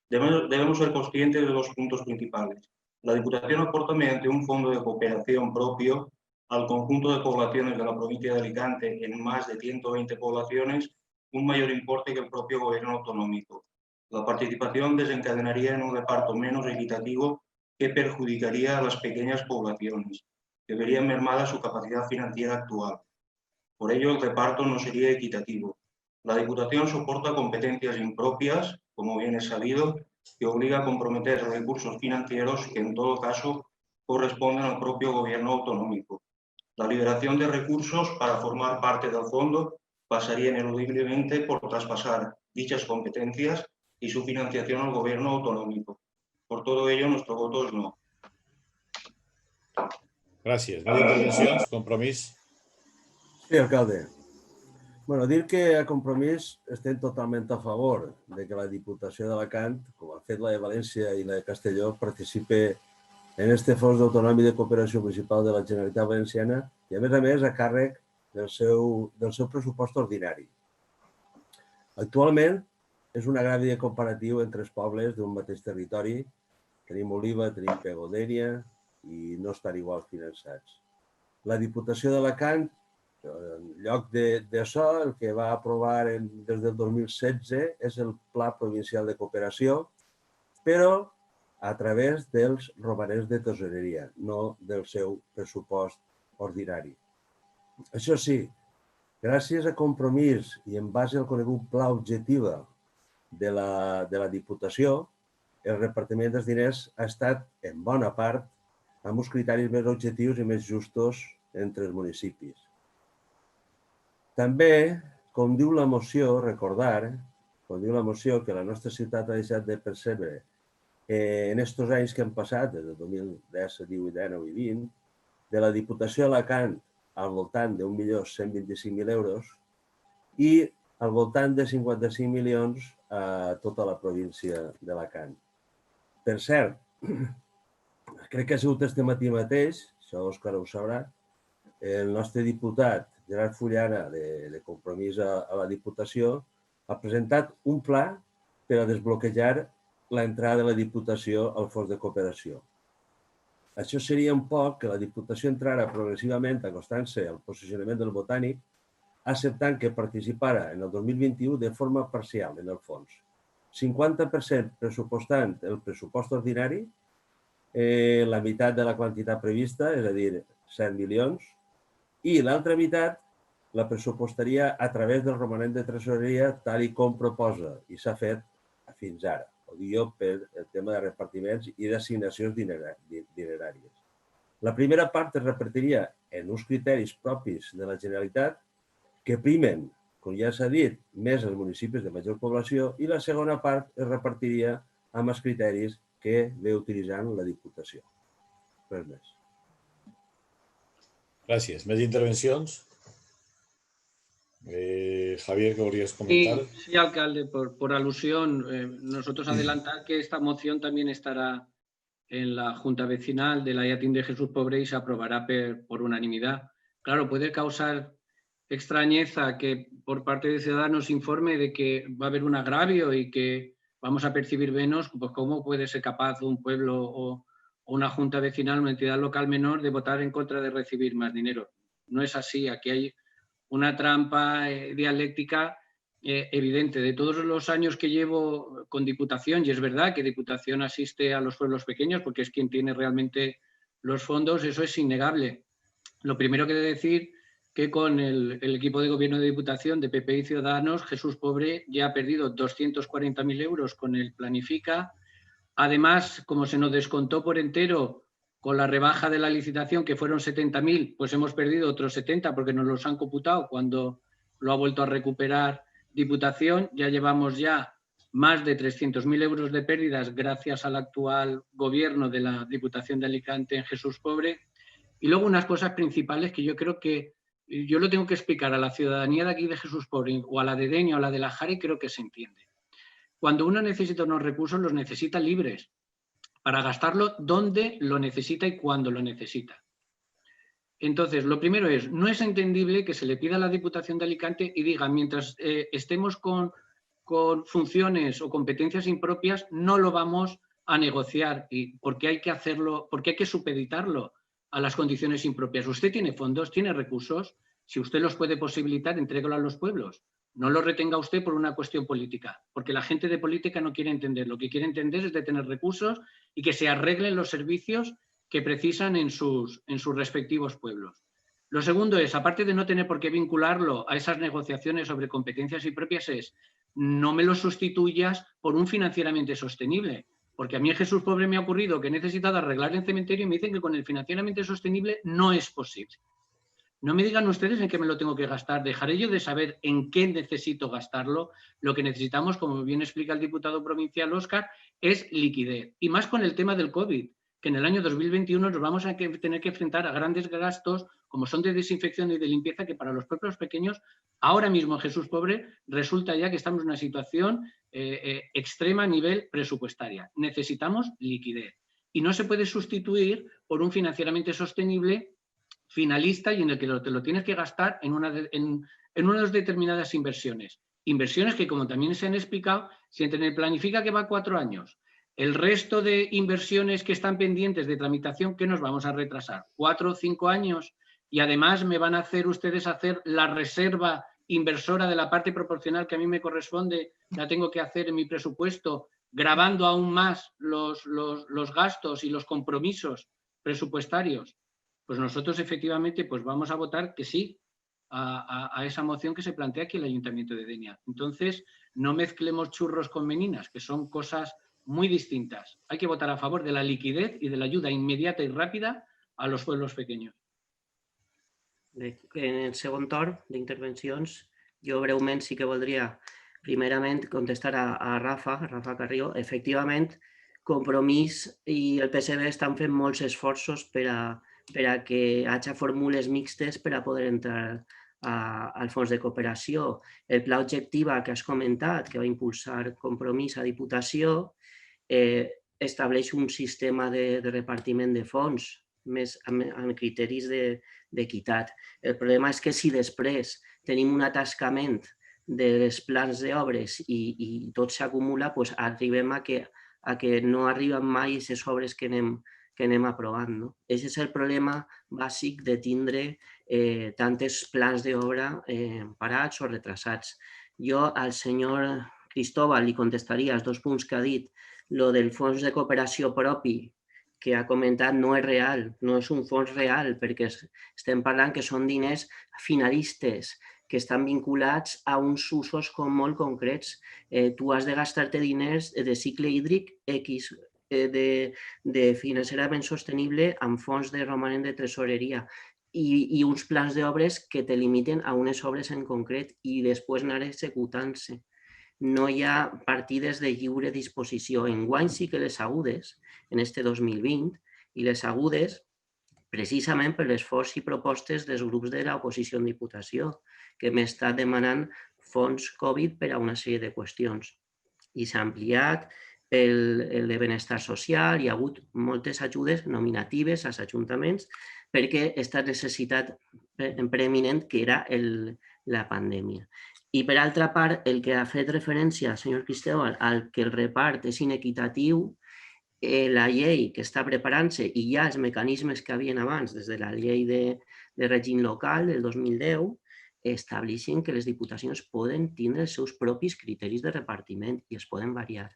Debemos ser conscientes de dos puntos principales. La Diputación aporta mediante un fondo de cooperación propio al conjunto de poblaciones de la provincia de Alicante, en más de 120 poblaciones, un mayor importe que el propio gobierno autonómico. La participación desencadenaría en un reparto menos equitativo que perjudicaría a las pequeñas poblaciones, que verían mermada su capacidad financiera actual. Por ello, el reparto no sería equitativo. La Diputación soporta competencias impropias, como bien es sabido, que obliga a comprometer recursos financieros que, en todo caso, corresponden al propio gobierno autonómico. La liberación de recursos para formar parte del fondo pasaría ineludiblemente por traspasar dichas competencias y su financiación al gobierno autonómico. Por todo ello, nuestro voto es no. Gràcies. Més intervencions? Compromís? Sí, alcalde. Bueno, dir que a Compromís estem totalment a favor de que la Diputació d'Alacant, com ha fet la de València i la de Castelló, participe en este fons d'autonòmic de cooperació municipal de la Generalitat Valenciana i, a més, a càrrec del seu pressupost ordinari. Actualment, és un agradi comparatiu entre els pobles d'un mateix territori. Tenim Oliva, tenim Pegodènia i no estan igual finançats. La Diputació d'Alacant, en lloc d'això, el que va aprovar des del 2016 és el Pla Provincial de Cooperació, però a través dels romanents de tesoreria, no del seu pressupost ordinari. Això sí, gràcies a Compromís i en base al conegut pla objectiu de la Diputació, el repartiment dels diners ha estat, en bona part, amb uns criteris més objectius i més justos entre els municipis. També, com diu la moció, recordar, com diu la moció, que la nostra ciutat ha deixat de percebre en aquests anys que han passat, des del 2010, 18, 19 i 20, de la Diputació d'Alacant al voltant d'1.125.000 euros i al voltant de 55 milions a tota la província d'Alacant. Per cert, crec que ha sigut este matí mateix, això Òscar ho sabrà, el nostre diputat Gerard Fullana, de Compromís a la Diputació, ha presentat un pla per a desbloquejar l'entrada de la Diputació al fons de cooperació. Això seria un poc que la Diputació entrara progressivament acostant-se al posicionament del Botànic, acceptant que participara en el 2021 de forma parcial en el fons. 50% pressupostant el pressupost ordinari, la meitat de la quantitat prevista, és a dir, 100 milions, i l'altra meitat la pressupostaria a través del romanent de tresoreria tal i com proposa i s'ha fet fins ara. Ho dic per el tema de repartiments i d'assignacions dineràries. La primera part es repartiria en uns criteris propis de la Generalitat que primen, com ja s'ha dit, més els municipis de major població i la segona part es repartiria amb els criteris que ve utilitzant la Diputació. Res més. Gràcies. Més intervencions? Javier, ¿qué querías comentar? Sí, alcalde, por alusión, nosotros adelantar que esta moción también estará en la Junta Vecinal de la IATIN de Jesús Pobre y se aprobará por unanimidad. Claro, puede causar extrañeza que por parte de Ciudadanos informe de que va a haber un agravio y que vamos a percibir menos, pues cómo puede ser capaz un pueblo o una junta vecinal, una entidad local menor, de votar en contra de recibir más dinero. No es así, aquí hay una trampa dialéctica evidente. De todos los años que llevo con Diputación, y es verdad que Diputación asiste a los pueblos pequeños porque es quien tiene realmente los fondos, eso es innegable. Lo primero que he de decir que con el equipo de gobierno de Diputación de PP y Ciudadanos, Jesús Pobre ya ha perdido 240.000 euros con el Planifica. Además, como se nos descontó por entero con la rebaja de la licitación, que fueron 70.000, pues hemos perdido otros 70 porque nos los han computado cuando lo ha vuelto a recuperar Diputación. Ya llevamos más de 300.000 euros de pérdidas gracias al actual gobierno de la Diputación de Alicante en Jesús Pobre. Y luego unas cosas principales que yo creo que yo lo tengo que explicar a la ciudadanía de aquí de Jesús Pobre o a la de Denia o a la de la Jara y creo que se entiende. Cuando uno necesita unos recursos, los necesita libres para gastarlo donde lo necesita y cuando lo necesita. Entonces, lo primero es, no es entendible que se le pida a la Diputación de Alicante y diga, mientras estemos con funciones o competencias impropias, no lo vamos a negociar, y porque hay que hacerlo, porque hay que supeditarlo a las condiciones impropias. Usted tiene fondos, tiene recursos, si usted los puede posibilitar, entrégalo a los pueblos. No lo retenga usted por una cuestión política, porque la gente de política no quiere entender. Lo que quiere entender es de tener recursos y que se arreglen los servicios que precisan en sus respectivos pueblos. Lo segundo es, aparte de no tener por qué vincularlo a esas negociaciones sobre competencias impropias, es no me lo sustituyas por un financieramente sostenible. Porque a mí en Jesús Pobre me ha ocurrido que he necesitado arreglar el cementerio y me dicen que con el financieramente sostenible no es posible. No me digan ustedes en qué me lo tengo que gastar. Dejaré yo de saber en qué necesito gastarlo. Lo que necesitamos, como bien explica el diputado provincial Óscar, es liquidez. Y más con el tema del COVID, que en el año 2021 nos vamos a tener que enfrentar a grandes gastos, como son de desinfección y de limpieza, que para los pueblos pequeños, ahora mismo en Jesús Pobre, resulta ya que estamos en una situación extrema a nivel presupuestaria. Necesitamos liquidez. Y no se puede sustituir por un financieramente sostenible finalista y en el que te lo tienes que gastar en unas determinadas inversiones. Inversiones que, como también se han explicado, si en el Planifica que va 4 años, el resto de inversiones que están pendientes de tramitación, ¿qué nos vamos a retrasar? 4 o 5 años, y además me van a hacer ustedes hacer la reserva inversora de la parte proporcional que a mí me corresponde, la tengo que hacer en mi presupuesto, gravando aún más los gastos y los compromisos presupuestarios. Pues nosotros efectivamente pues vamos a votar que sí a esa moción que se plantea aquí en el Ayuntamiento de Denia. Entonces, no mezclemos churros con meninas, que son cosas muy distintas. Hay que votar a favor de la liquidez y de la ayuda inmediata y rápida a los pueblos pequeños. En el segon torn d'intervencions, jo breument sí que voldria primerament contestar a Rafa Carrió. Efectivament, Compromís i el PSB estan fent molts esforços per a que hi hagi fórmules mixtes per a poder entrar al fons de cooperació. El pla objectiva que has comentat, que va impulsar Compromís a Diputació, estableix un sistema de repartiment de fons més amb criteris d'equitat. El problema és que si després tenim un atascament dels plans d'obres i tot s'acumula, arribem a que no arriben mai aquestes obres que anem aprovant. Aquest és el problema bàsic de tindre tantes plans d'obra parats o retrasats. Jo al senyor Cristóbal li contestaria els 2 punts que ha dit. Lo del fons de cooperació propi que ha comentat no és real, no és un fons real, perquè estem parlant que són diners finalistes, que estan vinculats a uns usos molt concrets. Tu has de gastar-te diners de cicle hídric X, de financerament sostenible amb fons de romanent de tresoreria i uns plans d'obres que te limiten a unes obres en concret i després anar executant-se. No hi ha partides de lliure disposició. Enguany sí que les agudes, en este 2020, i les agudes precisament per l'esforç i propostes dels grups de l'oposició en Diputació, que m'està demanant fons Covid per a una sèrie de qüestions. I s'ha ampliat el de benestar social, hi ha hagut moltes ajudes nominatives als ajuntaments perquè aquesta necessitat preeminent que era la pandèmia. I per altra part, el que ha fet referència el senyor Cristóbal al que el repart és inequitatiu, la llei que està preparant-se i ja els mecanismes que havien abans, des de la llei de règim local del 2010, estableixen que les diputacions poden tindre els seus propis criteris de repartiment i es poden variar.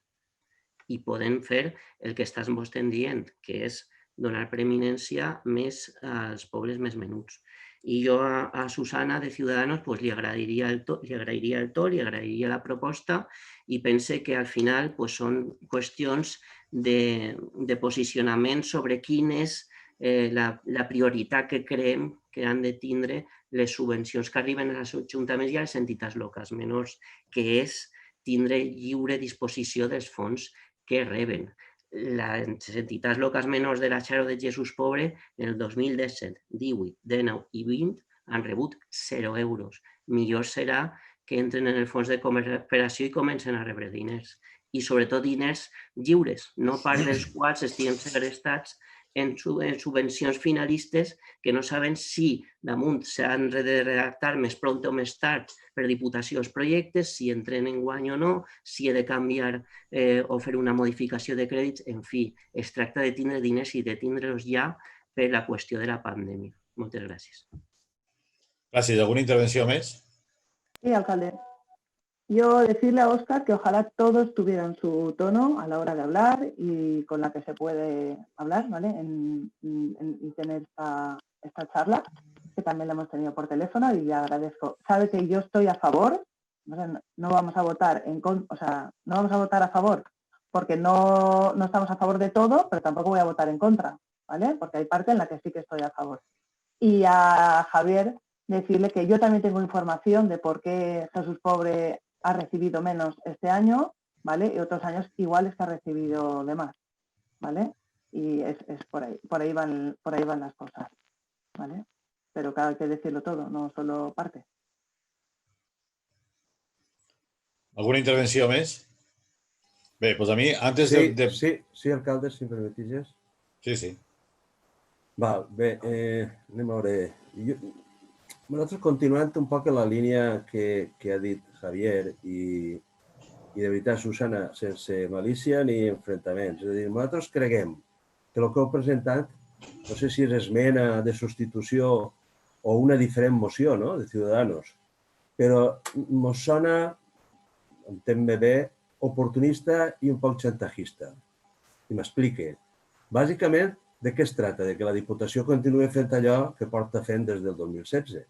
I poden fer el que estàs vostè dient, que és donar preeminència més als pobles més menuts. I jo a Susana de Ciudadanos li agrairia el to, li agrairia la proposta i pense que al final són qüestions de posicionament sobre quina és la prioritat que creiem que han de tindre les subvencions que arriben als ajuntaments i a les entitats locals menors, que és tindre lliure disposició dels fons que reben. Les entitats locals menors de la Xaro de Jesús Pobre en el 2017, 18, 19 i 20 han rebut 0 euros. Millor serà que entren en el fons de cooperació i comencen a rebre diners. I sobretot diners lliures, no part dels quals estiguin segrestats en subvencions finalistes que no saben si damunt s'han de redactar més pront o més tard per Diputació els projectes, si entren en guany o no, si he de canviar o fer una modificació de crèdits, en fi, es tracta de tindre diners i de tindre'ls ja per la qüestió de la pandèmia. Moltes gràcies. Gràcies. ¿Alguna intervenció més? Sí, alcalde. Yo decirle a Óscar que ojalá todos tuvieran su tono a la hora de hablar y con la que se puede hablar, ¿vale? Y tener esta charla, que también la hemos tenido por teléfono y le agradezco. Sabe que yo estoy a favor, no vamos a votar no vamos a votar a favor porque no estamos a favor de todo, pero tampoco voy a votar en contra, ¿vale? Porque hay parte en la que sí que estoy a favor. Y a Javier decirle que yo también tengo información de por qué Jesús Pobre ha recibido menos este año, ¿vale? Y otros años iguales que ha recibido de más, ¿vale? Y es por ahí van las cosas, ¿vale? Pero claro, hay que decirlo todo, no solo parte. ¿Alguna intervenció més? Bé, doncs a mi, antes de... Sí, alcalde, si em permetis. Sí. Val, bé, anem a veure. Nosaltres continuant un poc en la línia que ha dit Javier i de veritat, Susana, sense malícia ni enfrontaments. És a dir, nosaltres creguem que el que heu presentat, no sé si és esmena de substitució o una diferent moció, no?, de Ciudadanos, però ens sona, entenc-me bé, oportunista i un poc chantajista. I m'explique. Bàsicament, de què es tracta? De que la Diputació continuï fent allò que porta fent des del 2016.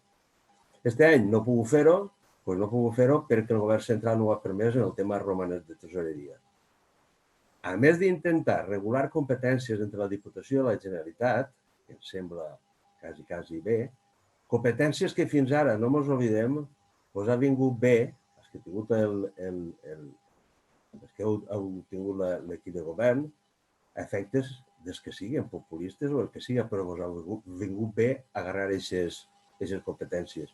Este any no puc fer-ho, doncs no puc fer-ho perquè el govern central no ho ha permès en el tema romanent de tresoreria. A més d'intentar regular competències entre la Diputació i la Generalitat, que em sembla quasi bé, competències que fins ara, no ens oblidem, us ha vingut bé, els que heu tingut l'equip de govern, a efectes dels que siguin populistes o el que sigui, però us ha vingut bé agarrar aquestes competències.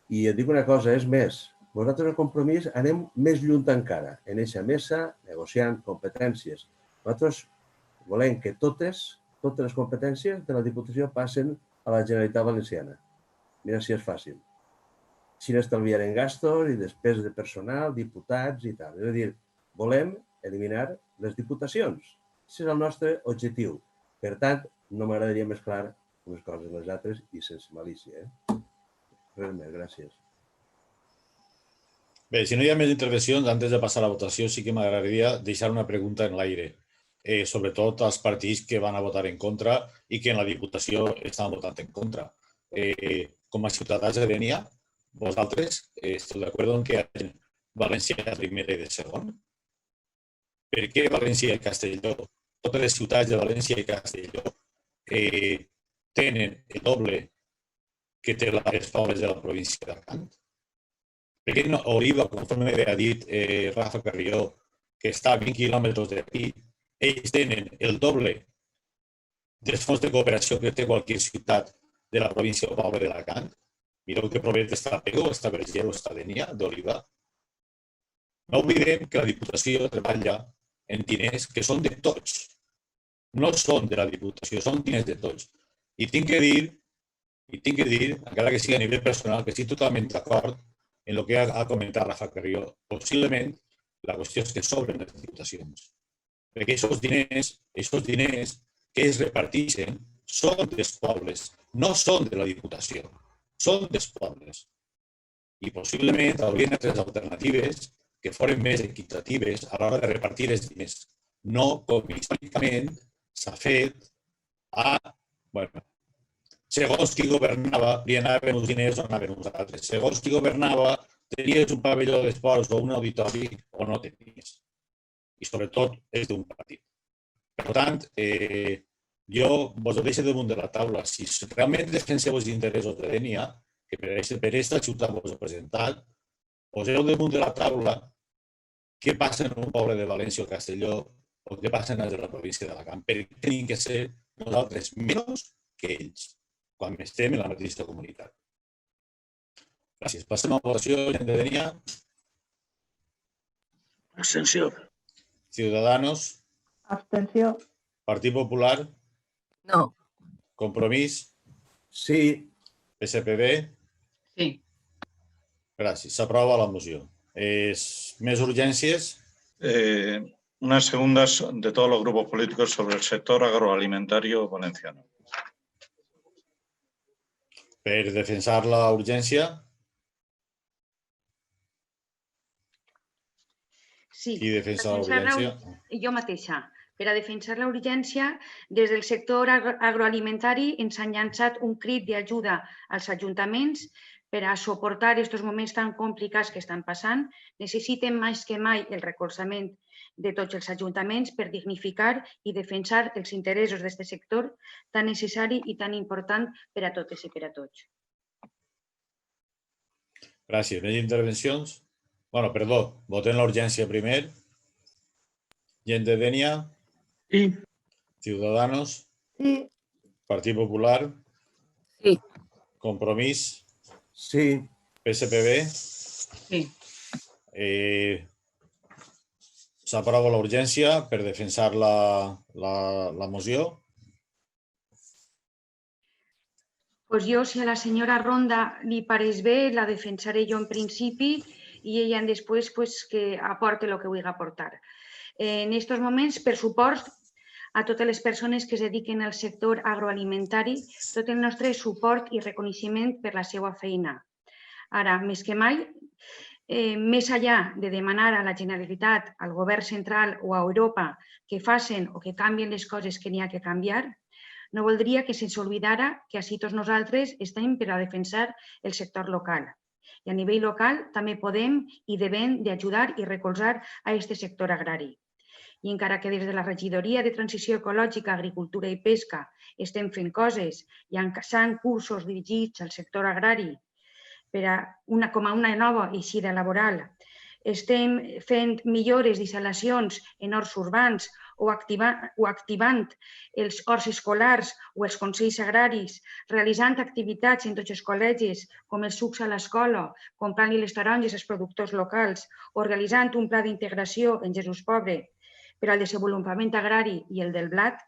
I et dic una cosa, és més, nosaltres al Compromís anem més lluny encara, en aquesta mesa, negociant competències. Nosaltres volem que totes les competències de la Diputació passen a la Generalitat Valenciana. Mira si és fàcil. si n'estalviaren gastos i despesa de personal, diputats i tal. És a dir, volem eliminar les diputacions. Aquest és el nostre objectiu. Per tant, no m'agradaria mesclar unes coses amb les altres i sense malícia. Res més, gràcies. Bé, si no hi ha més intervencions, antes de passar a la votació, sí que m'agradaria deixar una pregunta en l'aire, sobretot als partits que van a votar en contra i que en la Diputació estan votant en contra. Com a ciutadans de Dénia, vosaltres esteu d'acord en que València és primera i de segon? Per què València i Castelló, totes les ciutats de València i Castelló, tenen el doble que té les pobles de la província d'Alacant? Per què no Oliva, conforme ha dit Rafa Carrió, que està a 20 quilòmetres d'aquí, ells tenen el doble dels fons de cooperació que té qualsevol ciutat de la província o poble d'Alacant? Mireu que prové d'esta Pego, d'esta Verger o d'esta Dénia, d'Oliva. No oblidem que la Diputació treballa en diners que són de tots. No són de la Diputació, són diners de tots. I tinc que dir, encara que sigui a nivell personal, que estic totalment d'acord en el que ha comentat Rafa Carrió. Possiblement, la qüestió és que sobren les diputacions. Perquè aquests diners que es reparteixen són dels pobles, no són de la Diputació, són dels pobles. I possiblement haurien altres alternatives que foren més equitatives a l'hora de repartir els diners. No com històricament s'ha fet segons qui governava, li anaven uns diners o anaven uns altres. Segons qui governava, tenies un pavelló d'esports o un auditori o no tenies. I sobretot és d'un partit. Per tant, jo vos ho deixo damunt de la taula. Si realment defenseu els interessos de Dénia, que per aquesta ciutat vos he presentat, poseu damunt de la taula què passa en un poble de València o Castelló o què passa en la província d'Alacant. Perquè tenim que ser nosaltres menys que ells, quan estem en la mateixa comunitat. Gràcies. Passem a la votació. Gent de Dénia. Abstenció. Ciudadanos. Abstenció. Partit Popular. No. Compromís. Sí. PSPB. Sí. Gràcies. S'aprova la moció. Més urgències? Unas segundas de todos los grupos políticos sobre el sector agroalimentario valenciano. Per defensar la urgència? Sí, Qui defensa la urgència? Jo mateixa. Per a defensar la urgència, des del sector agroalimentari ens han llançat un crit d'ajuda als ajuntaments per a suportar aquests moments tan complicats que estan passant. Necessiten més que mai el recolzament de tots els ajuntaments per dignificar i defensar els interessos d'aquest sector tan necessari i tan important per a totes i per a tots. Gràcies. Més intervencions? Perdó, votem la urgència primer. Gent de Dénia? Sí. Ciudadanos? Sí. Partit Popular? Sí. Compromís? Sí. PSPB? Sí. S'aprova la urgència per defensar la moció. Pues jo, si a la senyora Ronda li pareix bé, la defensaré jo en principi i ella després que aporte el que vulgui aportar. En aquests moments, per suport a totes les persones que es dediquen al sector agroalimentari, tot el nostre suport i reconeixement per la seva feina. Ara, més que mai, més enllà de demanar a la Generalitat, al govern central o a Europa que facin o que canvien les coses que n'hi ha que canviar, no voldria que se'ns oblidara que així tots nosaltres estem per a defensar el sector local. I a nivell local també podem i devem d'ajudar i recolzar a aquest sector agrari. I encara que des de la Regidoria de Transició Ecològica, Agricultura i Pesca estem fent coses i encaixant cursos dirigits al sector agrari com a una nova eixida laboral, estem fent millores d'instal·lacions en horts urbans o activant els horts escolars o els consells agraris, realitzant activitats en tots els col·legis, com els sucs a l'escola, comprant-li les taronges als productors locals o realitzant un pla d'integració en Jesús Pobre per al desenvolupament agrari i el del blat,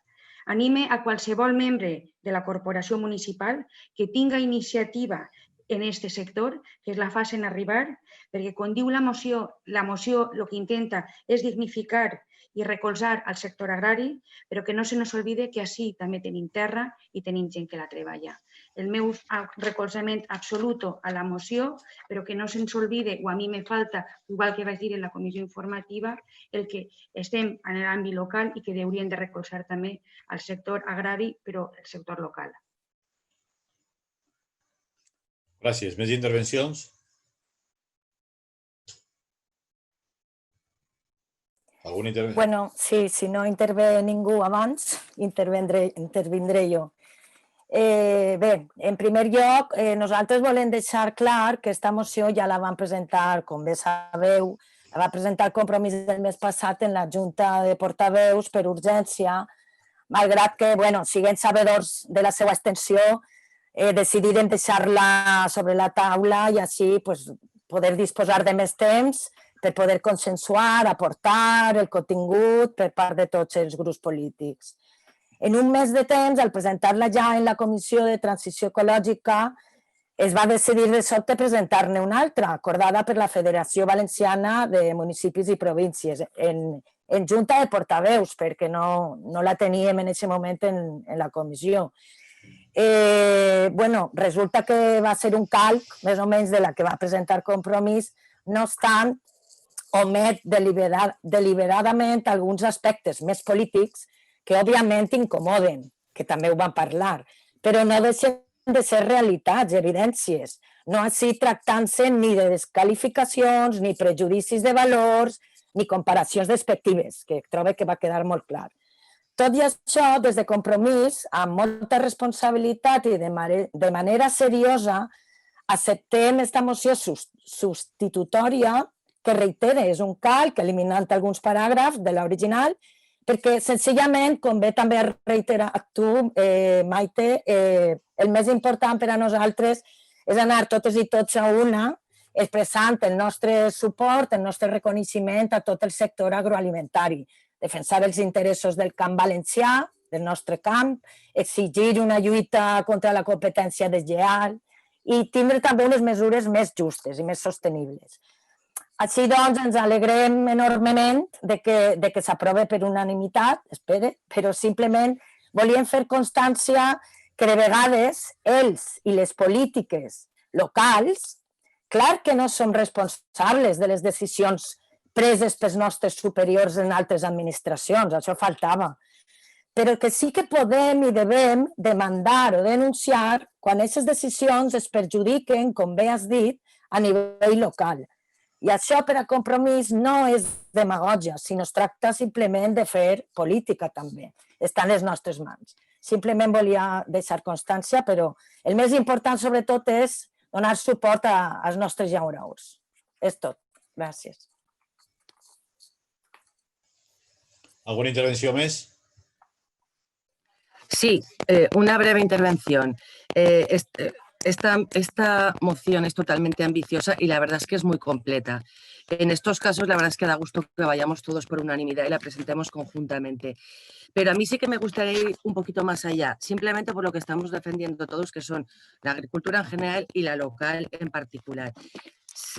anime a qualsevol membre de la corporació municipal que tinga iniciativa en aquest sector, que la facin arribar, perquè quan diu la moció el que intenta és dignificar i recolzar el sector agrari, però que no se nos oblide que així també tenim terra i tenim gent que la treballa. El meu recolzament absolut a la moció, però que no se'ns oblide, o a mi me falta, igual que vaig dir en la comissió informativa, el que estem en l'àmbit local i que haurien de recolzar també el sector agrari, però el sector local. Gràcies. Més intervencions? Alguna intervenció? Bueno, sí, si no intervé ningú abans, intervindré jo. Bé, en primer lloc, nosaltres volem deixar clar que aquesta moció ja la vam presentar, com bé sabeu, la va presentar el Compromís del mes passat en la Junta de Portaveus per urgència, malgrat que, bueno, siguent sabedors de la seva extensió, decidirem deixar-la sobre la taula i així poder disposar de més temps per poder consensuar, aportar el contingut per part de tots els grups polítics. En un mes de temps, al presentar-la ja en la Comissió de Transició Ecològica, es va decidir de sobte presentar-ne una altra, acordada per la Federació Valenciana de Municipis i Províncies, en Junta de Portaveus, perquè no la teníem en aquest moment en la comissió. Bueno, resulta que va ser un calc, més o menys, de la que va presentar Compromís, no obstant, omet deliberadament alguns aspectes més polítics que òbviament incomoden, que també ho vam parlar, però no deixen de ser realitats, evidències, no així tractant-se ni de desqualificacions, ni prejudicis de valors, ni comparacions despectives, que trobo que va quedar molt clar. Tot i això, des de Compromís, amb molta responsabilitat i de manera seriosa, acceptem aquesta moció substitutòria que reitera, és un calc, eliminant alguns paràgrafs de l'original, perquè senzillament, com bé també has reiterat tu, Maite, el més important per a nosaltres és anar totes i tots a una, expressant el nostre suport, el nostre reconeixement a tot el sector agroalimentari, defensar els interessos del camp valencià, del nostre camp, exigir una lluita contra la competència deslleial i tindre també unes mesures més justes i més sostenibles. Així doncs, ens alegrem enormement de que s'aprovi per unanimitat, però simplement volíem fer constància que de vegades ells i les polítiques locals, clar que no som responsables de les decisions preses pels nostres superiors en altres administracions, això faltava, però que sí que podem i devem demandar o denunciar quan aquestes decisions es perjudiquen, com bé has dit, a nivell local. I això per a Compromís no és demagògia, sinó es tracta simplement de fer política també. Està en les nostres mans. Simplement volia deixar constància, però el més important sobretot és donar suport als nostres llauraors. És tot. Gràcies. ¿Alguna intervención más? Sí, una breve intervención. Esta moción es totalmente ambiciosa y la verdad es que es muy completa. En estos casos, la verdad es que da gusto que vayamos todos por unanimidad y la presentemos conjuntamente. Pero a mí sí que me gustaría ir un poquito más allá, simplemente por lo que estamos defendiendo todos, que son la agricultura en general y la local en particular.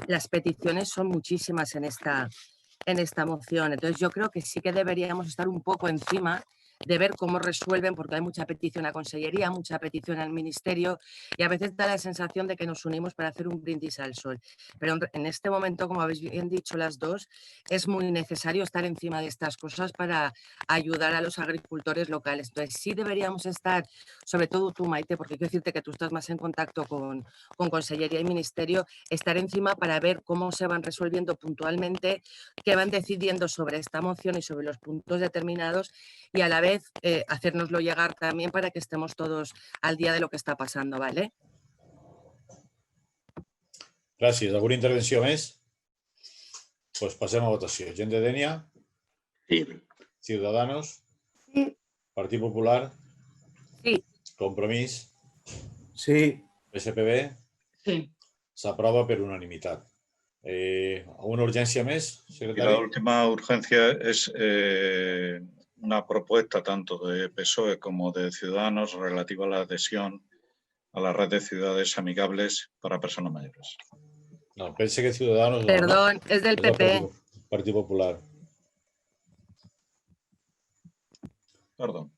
Las peticiones son muchísimas en esta moción, entonces yo creo que sí que deberíamos estar un poco encima de ver cómo resuelven, porque hay mucha petición a Consellería, mucha petición al Ministerio y a veces da la sensación de que nos unimos para hacer un brindis al sol. Pero en este momento, como habéis bien dicho las dos, es muy necesario estar encima de estas cosas para ayudar a los agricultores locales. Entonces sí deberíamos estar, sobre todo tú, Maite, porque quiero decirte que tú estás más en contacto con Consellería y Ministerio, estar encima para ver cómo se van resolviendo puntualmente, qué van decidiendo sobre esta moción y sobre los puntos determinados y a la vez hacérnoslo llegar también para que estemos todos al día de lo que está pasando, ¿vale? Gràcies. Alguna intervenció més? Doncs passem a votació. Gent de Dénia? Sí. Ciudadanos? Sí. Partit Popular? Sí. Compromís? Sí. PSPB? Sí. S'aprova per unanimitat. ¿Alguna urgència més, secretari? La última urgencia es una propuesta tanto de PSOE como de Ciudadanos relativa a la adhesión a la red de ciudades amigables para personas mayores. No, pensé que Ciudadanos... Perdón, es del PP. Partido Popular. Perdón.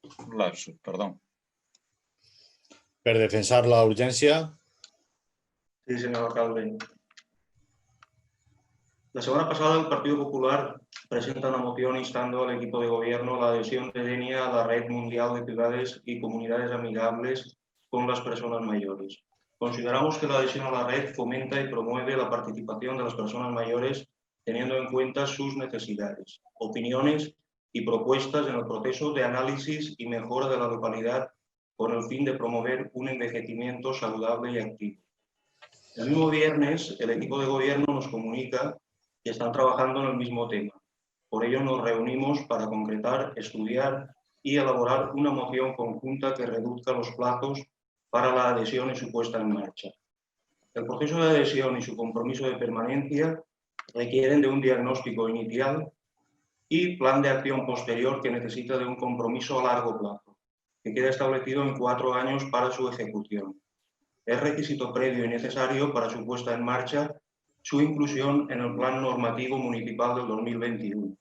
Per defensar la urgència. Sí, señor alcalde. La semana pasada el Partido Popular presenta una moción instando al equipo de gobierno la adhesión de Denia a la Red Mundial de Ciudades y Comunidades Amigables con las Personas Mayores. Consideramos que la adhesión a la red fomenta y promueve la participación de las personas mayores teniendo en cuenta sus necesidades, opiniones y propuestas en el proceso de análisis y mejora de la localidad con el fin de promover un envejecimiento saludable y activo. El mismo viernes, el equipo de gobierno nos comunica que están trabajando en el mismo tema. Por ello nos reunimos para concretar, estudiar y elaborar una moción conjunta que reduzca los plazos para la adhesión y su puesta en marcha. El proceso de adhesión y su compromiso de permanencia requieren de un diagnóstico inicial y plan de acción posterior que necesita de un compromiso a largo plazo, que queda establecido en 4 años para su ejecución. Es requisito previo y necesario para su puesta en marcha su inclusión en el Plan Normativo Municipal del 2021.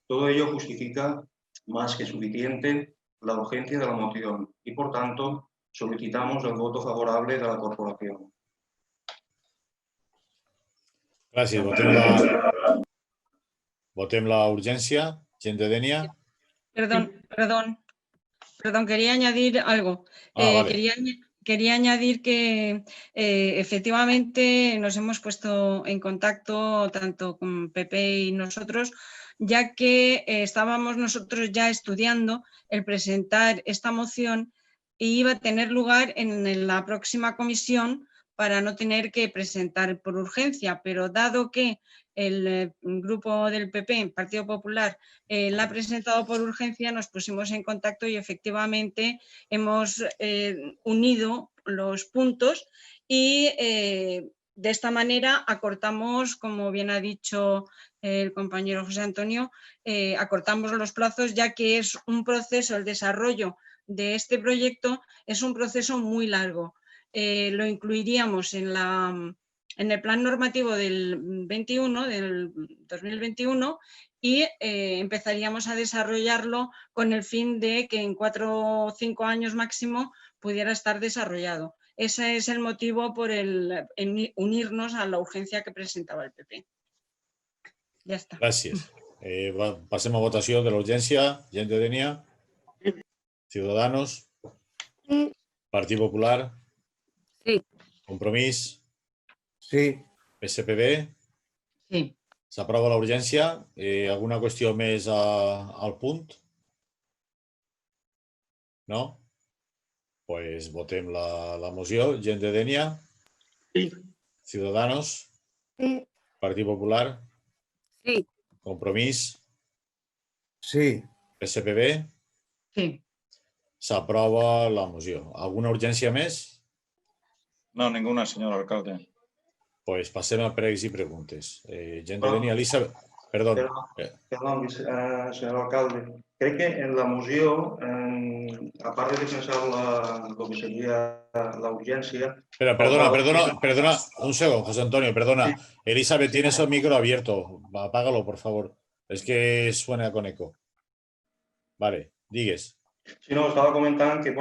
Todo ello justifica más que suficiente la urgencia de la moción y, por tanto, solicitamos el voto favorable de la corporación. Gràcies. Votem la urgència. Gent de Denia. Perdón, quería añadir algo. Vale. Quería añadir que efectivamente nos hemos puesto en contacto tanto con PP y nosotros, ya que estábamos nosotros ya estudiando el presentar esta moción y iba a tener lugar en la próxima comisión para no tener que presentar por urgencia, pero dado que el grupo del PP, Partido Popular, la ha presentado por urgencia, nos pusimos en contacto y efectivamente hemos unido los puntos y de esta manera acortamos, como bien ha dicho el compañero José Antonio, acortamos los plazos, ya que es un proceso, el desarrollo de este proyecto es un proceso muy largo. Lo incluiríamos en el plan normativo del 2021 y empezaríamos a desarrollarlo con el fin de que en 4 o 5 años máximo pudiera estar desarrollado. Ese es el motivo por unirnos a la urgencia que presentaba el PP. Ja està. Gràcies. Passem a votació de l'urgència. Gent de Denia. Ciudadanos. Sí. Partit Popular. Sí. Compromís. Sí. PSPB. Sí. S'aprova la urgència. Alguna qüestió més al punt? No? Pues votem la moció. Gent de Denia. Sí. Ciudadanos. Sí. Partit Popular. Sí. Compromís. Sí. PSPB. Sí. S'aprova la moció. Alguna urgència més? No, ninguna, señor alcalde. Pues passem a pregs i preguntes. Gent de Denia, Elizabeth. Perdón. Perdón, señor alcalde. Creo que en la moción, aparte de pensar lo que sería la urgencia... Perdona, un segundo, José Antonio, perdona. Sí. Elizabeth, tienes el micro abierto. Apágalo, por favor. Es que suena con eco. Vale, digues. Sí, no, estava comentant que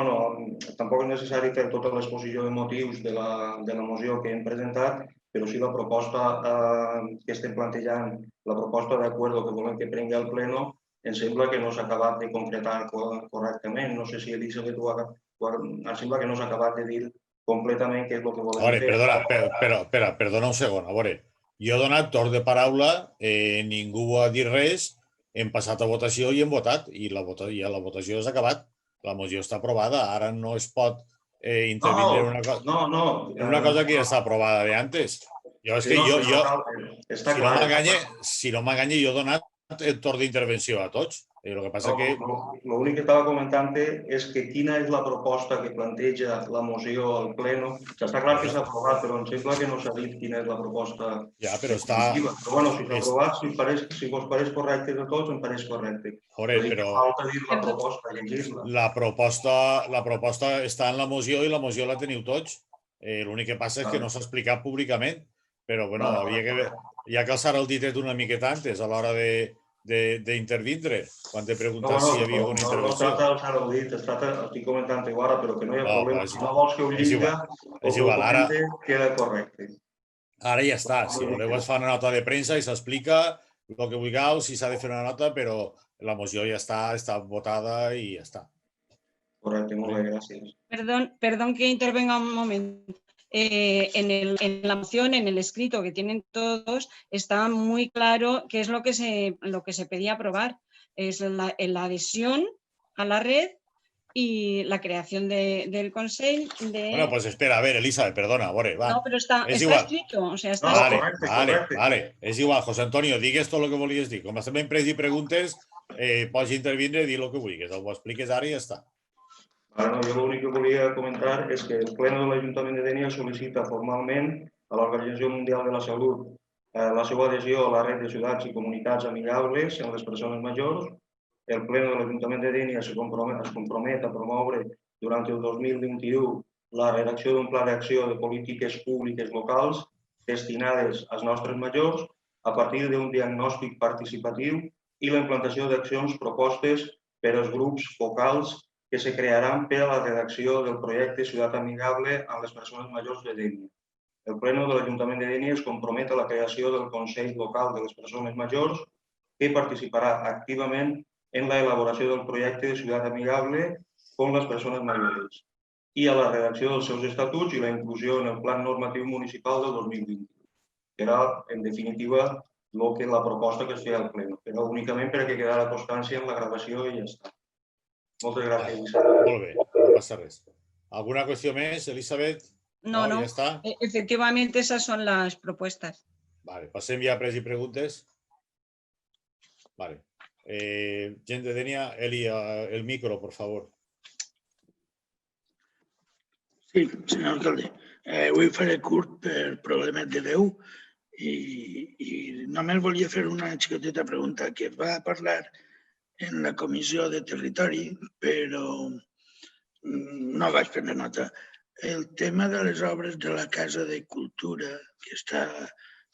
tampoc és necessari fer tota l'exposició de motius de la moció que hem presentat, però sí la proposta que estem plantejant, la proposta d'acord que volem que prengui el pleno, em sembla que no s'ha acabat de concretar correctament. No sé si Elisabet em sembla que no s'ha acabat de dir completament què és el que volem fer. Perdona un segon. A veure, jo he donat torn de paraula, ningú ha dit res, hem passat a votació i hem votat, i la votació s'ha acabat. La moció està aprovada, ara no es pot intervindre en una cosa que ja està aprovada de antes. Si no m'enganye, jo he donat el torn d'intervenció a tots. Lo que passa que... L'únic que estava comentant és que quina és la proposta que planteja la moció al pleno. Està clar que s'ha aprovat, però em sembla que no s'ha dit quina és la proposta definitiva. Però bueno, si s'ha aprovat, si vos pareix correcte de tots, em pareix correcte. Però falta dir la proposta, llegir-la. La proposta està en la moció i la moció la teniu tots. L'únic que passa és que no s'ha explicat públicament, però bueno, hi ha que alçar el ditet una miqueta antes a l'hora d'intervindre, quan t'he preguntat si hi havia alguna intervenció. No es tracta d'alçar el dit, estic comentant-ho ara, però que no hi ha problema. Si no vols que ho lliga o que ho comente, queda correcte. Ara ja està, si voleu es fa una nota de premsa i s'explica el que vulgueu, si s'ha de fer una nota, però la moció ja està votada i ja està. Correcte, molt bé, gràcies. Perdón que intervenga un momento. En la moción, en el escrito que tienen todos, está muy claro qué es lo que se pedía aprobar. Es la adhesión a la red y la creación del Consell de... Bueno, pues espera, a ver, Elizabeth, perdona, va. No, pero está escrito, o sea, está escrito. Vale, és igual, José Antonio, digues tot el que volies dir. Com estem en pres i preguntes, pots intervindre i dir el que vulguis, ho expliques ara i ja està. Ara, jo l'únic que volia comentar és que el Pleno de l'Ajuntament de Dénia sol·licita formalment a l'Organització Mundial de la Salut la seva adhesió a la red de ciutats i comunitats amigables en les persones majors. El Pleno de l'Ajuntament de Dénia es compromet a promoure durant el 2021 la redacció d'un pla d'acció de polítiques públiques locals destinades als nostres majors a partir d'un diagnòstic participatiu i la implantació d'accions propostes per als grups focals que se crearan per a la redacció del projecte Ciutat Amigable a les persones majors de Dénia. El Pleno de l'Ajuntament de Dénia es compromet a la creació del Consell Local de les Persones Majors que participarà activament en la elaboració del projecte de Ciutat Amigable con les persones majors i a la redacció dels seus estatuts i la inclusió en el Plan Normatiu Municipal del 2020. Era, en definitiva, la proposta que es feia al Pleno, però únicament perquè quedara constància en la gravació i ja està. Moltes gràcies. Molt bé, no passa res. ¿Alguna qüestió més, Elizabeth? No. ¿Ya está? Efectivamente, esas son las propuestas. Vale, passem ja a pres i preguntes. Vale. Gent de Dénia, Eli, el micro, por favor. Sí, senyor alcalde. Avui faré curt per problemes de veu i només volia fer una xicoteta pregunta que va parlar en la comissió de territori, però no vaig prendre nota. El tema de les obres de la Casa de Cultura, que està,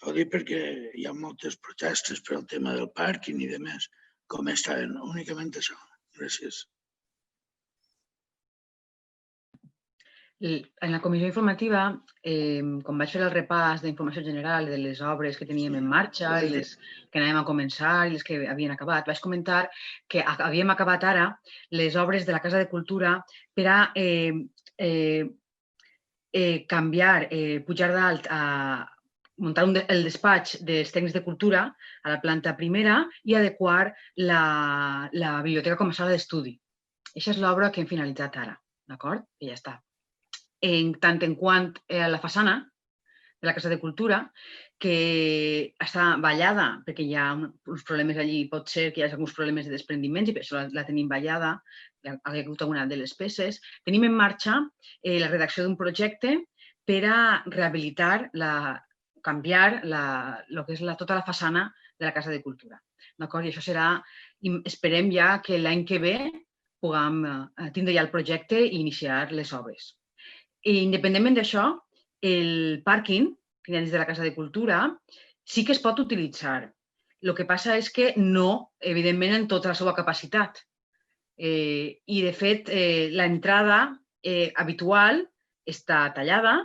ho dic perquè hi ha moltes protestes per el tema del pàrquing i demés, com estaven, únicament això. Gràcies. En la comissió informativa, quan vaig fer el repàs d'informació general de les obres que teníem en marxa i les que anàvem a començar i les que havien acabat, vaig comentar que havíem acabat ara les obres de la Casa de Cultura per a canviar, pujar dalt, muntar el despatx dels tècnics de cultura a la planta primera i adequar la biblioteca com a sala d'estudi. Aquesta és l'obra que hem finalitzat ara, d'acord? I ja està. Tant en quant a la façana de la Casa de Cultura, que està ballada, perquè hi ha uns problemes allí, pot ser que hi hagi alguns problemes de desprendiments i per això la tenim ballada, hi ha hagut alguna de les peces. Tenim en marxa la redacció d'un projecte per a rehabilitar, canviar el que és tota la façana de la Casa de Cultura. I això serà, esperem ja que l'any que ve puguem tindre ja el projecte i iniciar les obres. Independentment d'això, el pàrquing que hi ha dins de la Casa de Cultura sí que es pot utilitzar. El que passa és que no, evidentment, en tota la seva capacitat. I, de fet, l'entrada habitual està tallada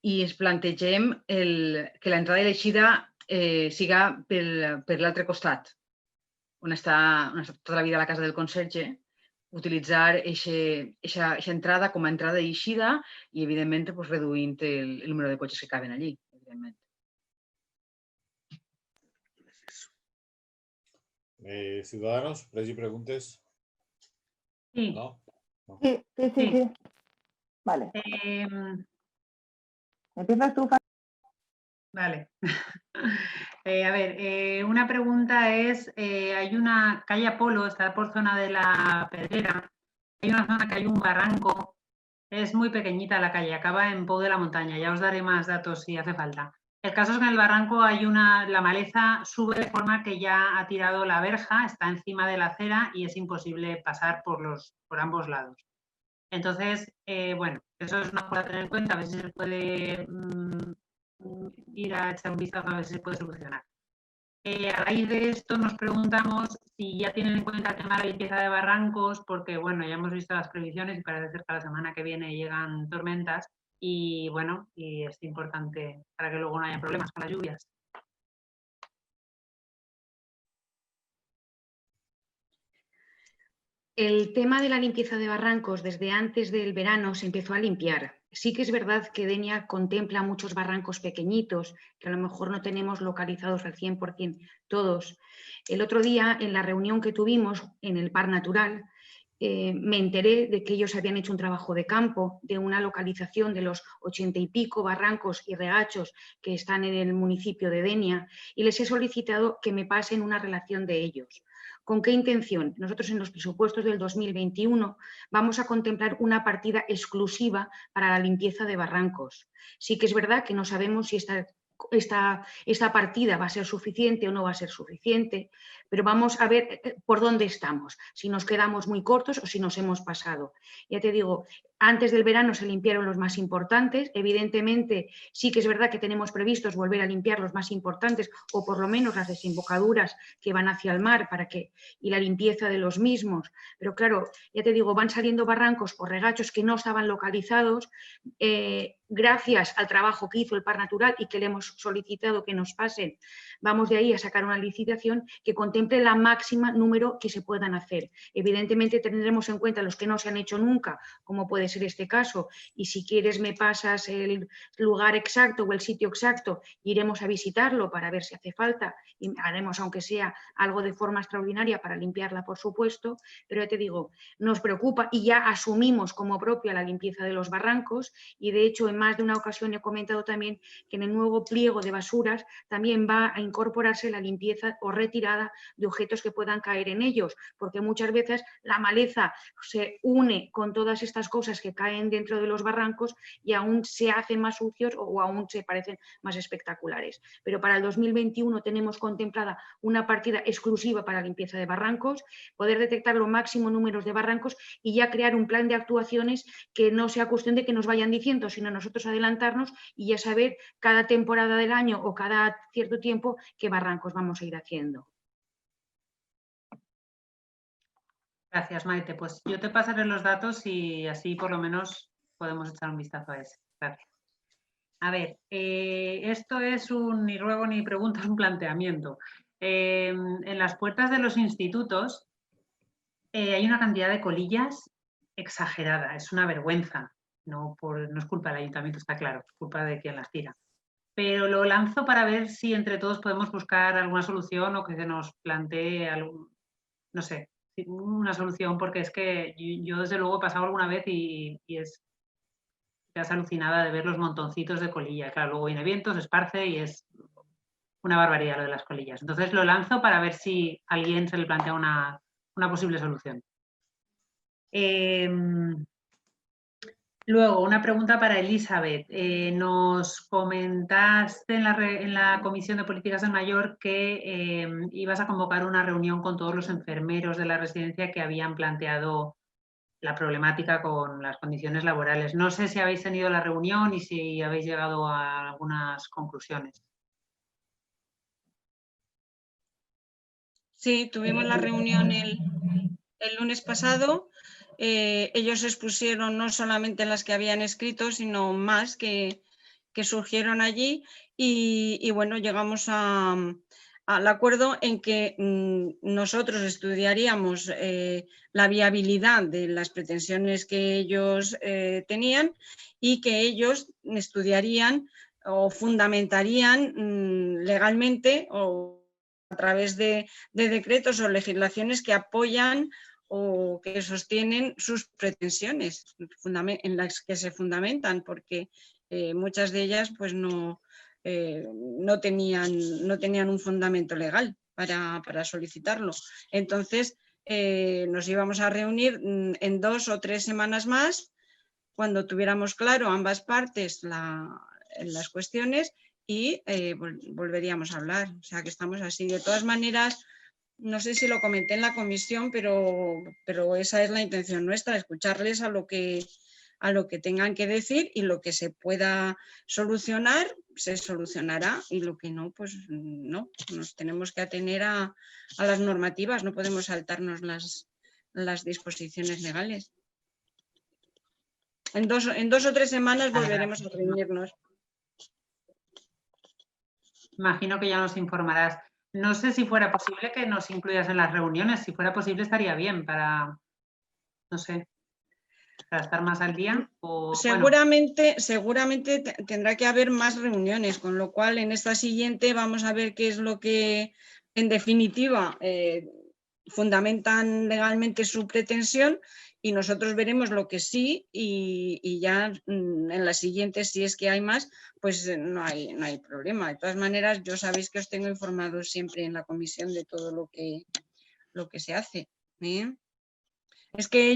i ens plantegem que l'entrada i l'eixida siga per l'altre costat, on està tota la vida la casa del conserge, utilitzar aquesta entrada com a entrada i eixida i, evidentment, reduint el número de cotxes que caben allí, evidentment. Ciudadanos, ¿les y preguntes? Sí. ¿No? Sí. Vale. ¿Empiezas tú, Vale. A ver, una pregunta es, hay una calle Apolo, está por zona de la Pedrera, hay una zona que hay un barranco, es muy pequeñita la calle, acaba en Pou de la Montaña, ya os daré más datos si hace falta. El caso es que en el barranco hay la maleza sube de forma que ya ha tirado la verja, está encima de la acera y es imposible pasar por ambos lados. Entonces, bueno, eso es una cosa a tener en cuenta, a ver si se puede ir a echar un vistazo a ver si se puede solucionar. A raíz de esto nos preguntamos si ya tienen en cuenta el tema de la limpieza de barrancos, porque bueno, ya hemos visto las previsiones y parece ser que la semana que viene llegan tormentas y bueno, y es importante para que luego no haya problemas con las lluvias. El tema de la limpieza de barrancos desde antes del verano se empezó a limpiar. Sí que es verdad que Denia contempla muchos barrancos pequeñitos que a lo mejor no tenemos localizados al 100% todos. El otro día, en la reunión que tuvimos en el Parque Natural, me enteré de que ellos habían hecho un trabajo de campo de una localización de los 80 y pico barrancos y regachos que están en el municipio de Denia y les he solicitado que me pasen una relación de ellos. ¿Con qué intención? Nosotros en los presupuestos del 2021 vamos a contemplar una partida exclusiva para la limpieza de barrancos. Sí que es verdad que no sabemos si esta partida va a ser suficiente o no va a ser suficiente, pero vamos a ver por dónde estamos, si nos quedamos muy cortos o si nos hemos pasado. Ya te digo, antes del verano se limpiaron los más importantes, evidentemente sí que es verdad que tenemos previstos volver a limpiar los más importantes o por lo menos las desembocaduras que van hacia el mar y la limpieza de los mismos, pero claro, ya te digo, van saliendo barrancos o regachos que no estaban localizados, gracias al trabajo que hizo el Parque Natural y que le hemos solicitado que nos pasen, vamos de ahí a sacar una licitación que contemple la máxima número que se puedan hacer. Evidentemente tendremos en cuenta los que no se han hecho nunca, como puede ser este caso, y si quieres me pasas el lugar exacto o el sitio exacto, iremos a visitarlo para ver si hace falta y haremos aunque sea algo de forma extraordinaria para limpiarla, por supuesto, pero ya te digo, nos preocupa y ya asumimos como propia la limpieza de los barrancos y de hecho en más de una ocasión he comentado también que en el nuevo pliego de basuras también va a incorporarse la limpieza o retirada de objetos que puedan caer en ellos, porque muchas veces la maleza se une con todas estas cosas que caen dentro de los barrancos y aún se hacen más sucios o aún se parecen más espectaculares. Pero para el 2021 tenemos contemplada una partida exclusiva para limpieza de barrancos, poder detectar los máximos números de barrancos y ya crear un plan de actuaciones que no sea cuestión de que nos vayan diciendo, sino nosotros adelantarnos y ya saber cada temporada del año o cada cierto tiempo qué barrancos vamos a ir haciendo. Gracias, Maite. Pues yo te pasaré los datos y así por lo menos podemos echar un vistazo a ese. Gracias. A ver, esto es ni ruego ni pregunta, es un planteamiento. En las puertas de los institutos hay una cantidad de colillas exagerada, es una vergüenza. No es culpa del ayuntamiento, está claro, es culpa de quien las tira. Pero lo lanzo para ver si entre todos podemos buscar alguna solución o que se nos plantee no sé, una solución, porque es que yo desde luego he pasado alguna vez y te has alucinada de ver los montoncitos de colilla. Claro, luego viene viento, se esparce y es una barbaridad lo de las colillas. Entonces lo lanzo para ver si a alguien se le plantea una posible solución. Luego, una pregunta para Elizabeth. Nos comentaste en la Comisión de Políticas del Mayor que ibas a convocar una reunión con todos los enfermeros de la residencia que habían planteado la problemática con las condiciones laborales. No sé si habéis tenido la reunión y si habéis llegado a algunas conclusiones. Sí, tuvimos la reunión el lunes pasado. Ellos expusieron no solamente las que habían escrito, sino más que surgieron allí y bueno, llegamos al acuerdo en que nosotros estudiaríamos la viabilidad de las pretensiones que ellos tenían y que ellos estudiarían o fundamentarían legalmente o a través de decretos o legislaciones que apoyan o que sostienen sus pretensiones en las que se fundamentan, porque muchas de ellas pues no no tenían un fundamento legal para solicitarlo. Entonces, nos íbamos a reunir en 2 o 3 semanas más, cuando tuviéramos claro ambas partes las cuestiones, y volveríamos a hablar. O sea que estamos así. De todas maneras, no sé si lo comenté en la comisión, pero esa es la intención nuestra, escucharles a lo que tengan que decir, y lo que se pueda solucionar, se solucionará, y lo que no, pues no. Nos tenemos que atener a las normativas, no podemos saltarnos las disposiciones legales. En dos o 3 semanas volveremos a reunirnos. Imagino que ya nos informarás. No sé si fuera posible que nos incluyas en las reuniones. Si fuera posible estaría bien para, no sé, para estar más al día. Seguramente tendrá que haber más reuniones, con lo cual en esta siguiente vamos a ver qué es lo que, en definitiva, fundamentan legalmente su pretensión, y nosotros veremos lo que sí, y ya en la siguiente, si es que hay más, pues no hay problema. De todas maneras, yo sabéis que os tengo informados siempre en la comisión de todo lo que se hace, ¿eh? Es que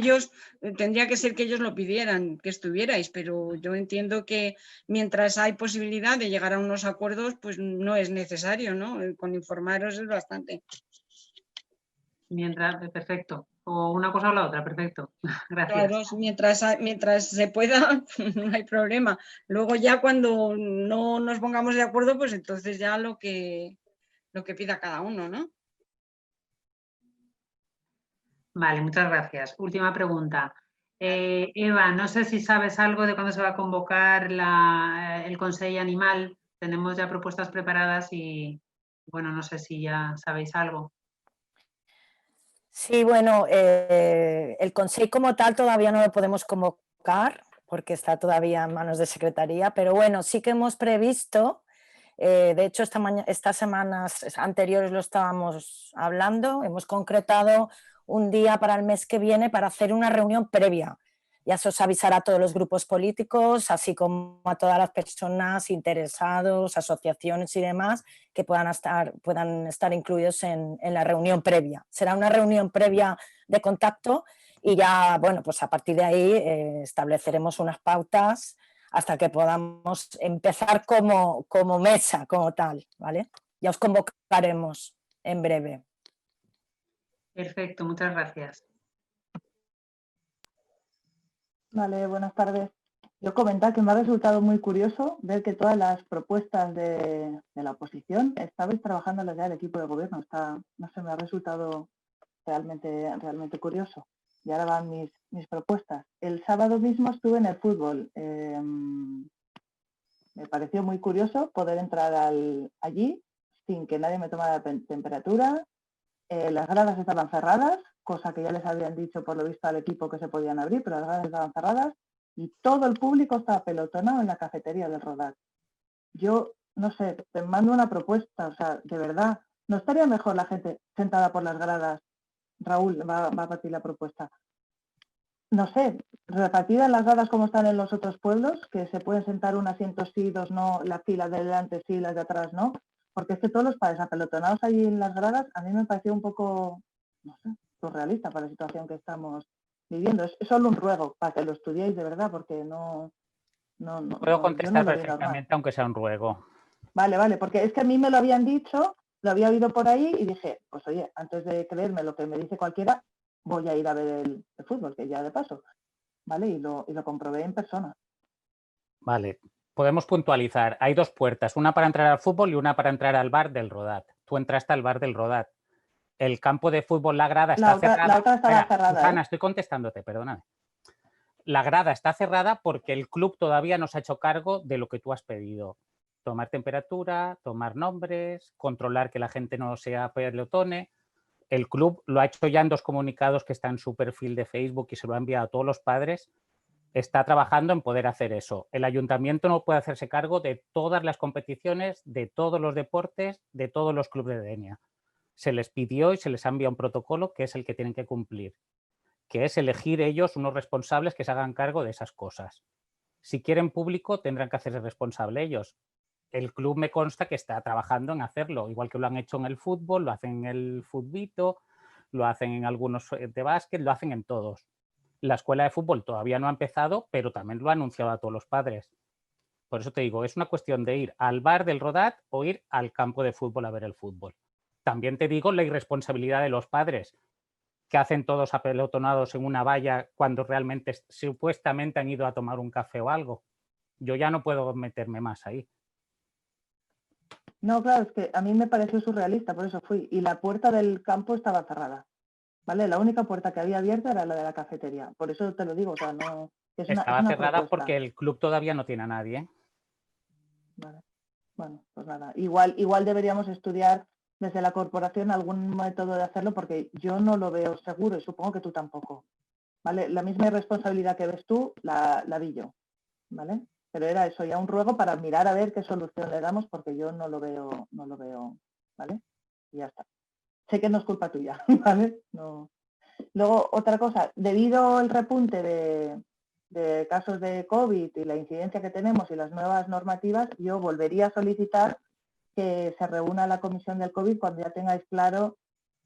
tendría que ser que ellos lo pidieran, que estuvierais, pero yo entiendo que mientras hay posibilidad de llegar a unos acuerdos, pues no es necesario, ¿no? Con informaros es bastante. Perfecto. O una cosa o la otra, perfecto. Gracias. Claro, mientras se pueda, no hay problema. Luego ya cuando no nos pongamos de acuerdo, pues entonces ya lo que pida cada uno, ¿no? Vale, muchas gracias. Última pregunta. Eva, no sé si sabes algo de cuándo se va a convocar el Consell Animal. Tenemos ya propuestas preparadas y, bueno, no sé si ya sabéis algo. Sí, bueno, el Consell como tal todavía no lo podemos convocar porque está todavía en manos de Secretaría, pero bueno, sí que hemos previsto, de hecho estas semanas anteriores lo estábamos hablando, hemos concretado un día para el mes que viene para hacer una reunión previa. Ya se os avisará a todos los grupos políticos, así como a todas las personas interesados, asociaciones y demás, que puedan estar incluidos en la reunión previa. Será una reunión previa de contacto y ya, bueno, pues a partir de ahí estableceremos unas pautas hasta que podamos empezar como mesa, como tal, ¿vale? Ya os convocaremos en breve. Perfecto, muchas gracias. Vale, buenas tardes. Yo comentar que me ha resultado muy curioso ver que todas las propuestas de la oposición estabais trabajando ya el equipo de gobierno. No sé, me ha resultado realmente curioso. Y ahora van mis propuestas. El sábado mismo estuve en el fútbol. Me pareció muy curioso poder entrar allí sin que nadie me tomara temperatura. Las gradas estaban cerradas, cosa que ya les habían dicho por lo visto al equipo que se podían abrir, pero las gradas estaban cerradas y todo el público estaba apelotonado en la cafetería del Rodat. Yo, no sé, te mando una propuesta, o sea, de verdad, ¿no estaría mejor la gente sentada por las gradas? Raúl va a partir la propuesta. No sé, repartida en las gradas como están en los otros pueblos, que se pueden sentar un asiento sí, dos no, la fila de delante sí, las de atrás no. Porque es que todos los padres apelotonados allí en las gradas a mí me pareció un poco, no sé, surrealista para la situación que estamos viviendo. Es solo un ruego para que lo estudiéis de verdad, porque no Puedo contestar yo no perfectamente, aunque sea un ruego. Vale, porque es que a mí me lo habían dicho, lo había oído por ahí y dije, pues oye, antes de creerme lo que me dice cualquiera, voy a ir a ver el fútbol, que ya de paso, ¿vale? Y lo comprobé en persona. Vale. Podemos puntualizar. Hay 2 puertas, una para entrar al fútbol y una para entrar al bar del Rodat. Tú entraste al bar del Rodat. El campo de fútbol, la grada está cerrada. La otra estaba cerrada. Susana, estoy contestándote, perdóname. La grada está cerrada porque el club todavía no se ha hecho cargo de lo que tú has pedido. Tomar temperatura, tomar nombres, controlar que la gente no sea pelotone. El club lo ha hecho ya en 2 comunicados que está en su perfil de Facebook y se lo ha enviado a todos los padres. Está trabajando en poder hacer eso. El ayuntamiento no puede hacerse cargo de todas las competiciones, de todos los deportes, de todos los clubes de Denia. Se les pidió y se les ha enviado un protocolo que es el que tienen que cumplir, que es elegir ellos unos responsables que se hagan cargo de esas cosas. Si quieren público, tendrán que hacerse responsable ellos. el club me consta que está trabajando en hacerlo, igual que lo han hecho en el fútbol, lo hacen en el futbito, lo hacen en algunos de básquet, lo hacen en todos. La escuela de fútbol todavía no ha empezado, pero también lo ha anunciado a todos los padres. Por eso te digo, es una cuestión de ir al bar del Rodat o ir al campo de fútbol a ver el fútbol. También te digo la irresponsabilidad de los padres, que hacen todos apelotonados en una valla cuando realmente supuestamente han ido a tomar un café o algo. Yo ya no puedo meterme más ahí. No, claro, es que a mí me pareció surrealista, por eso fui. Y la puerta del campo estaba cerrada, ¿vale? La única puerta que había abierta era la de la cafetería. Por eso te lo digo, o sea, no... Estaba cerrada porque el club todavía no tiene a nadie, ¿eh? Vale. Bueno, pues nada. Igual deberíamos estudiar desde la corporación algún método de hacerlo porque yo no lo veo seguro y supongo que tú tampoco. ¿Vale? La misma irresponsabilidad que ves tú, la vi yo. ¿Vale? Pero era eso, ya un ruego para mirar a ver qué solución le damos porque yo no lo veo, ¿vale? Y ya está. Sé que no es culpa tuya, ¿vale? No. Luego, otra cosa, debido al repunte de casos de COVID y la incidencia que tenemos y las nuevas normativas, yo volvería a solicitar que se reúna la comisión del COVID cuando ya tengáis claro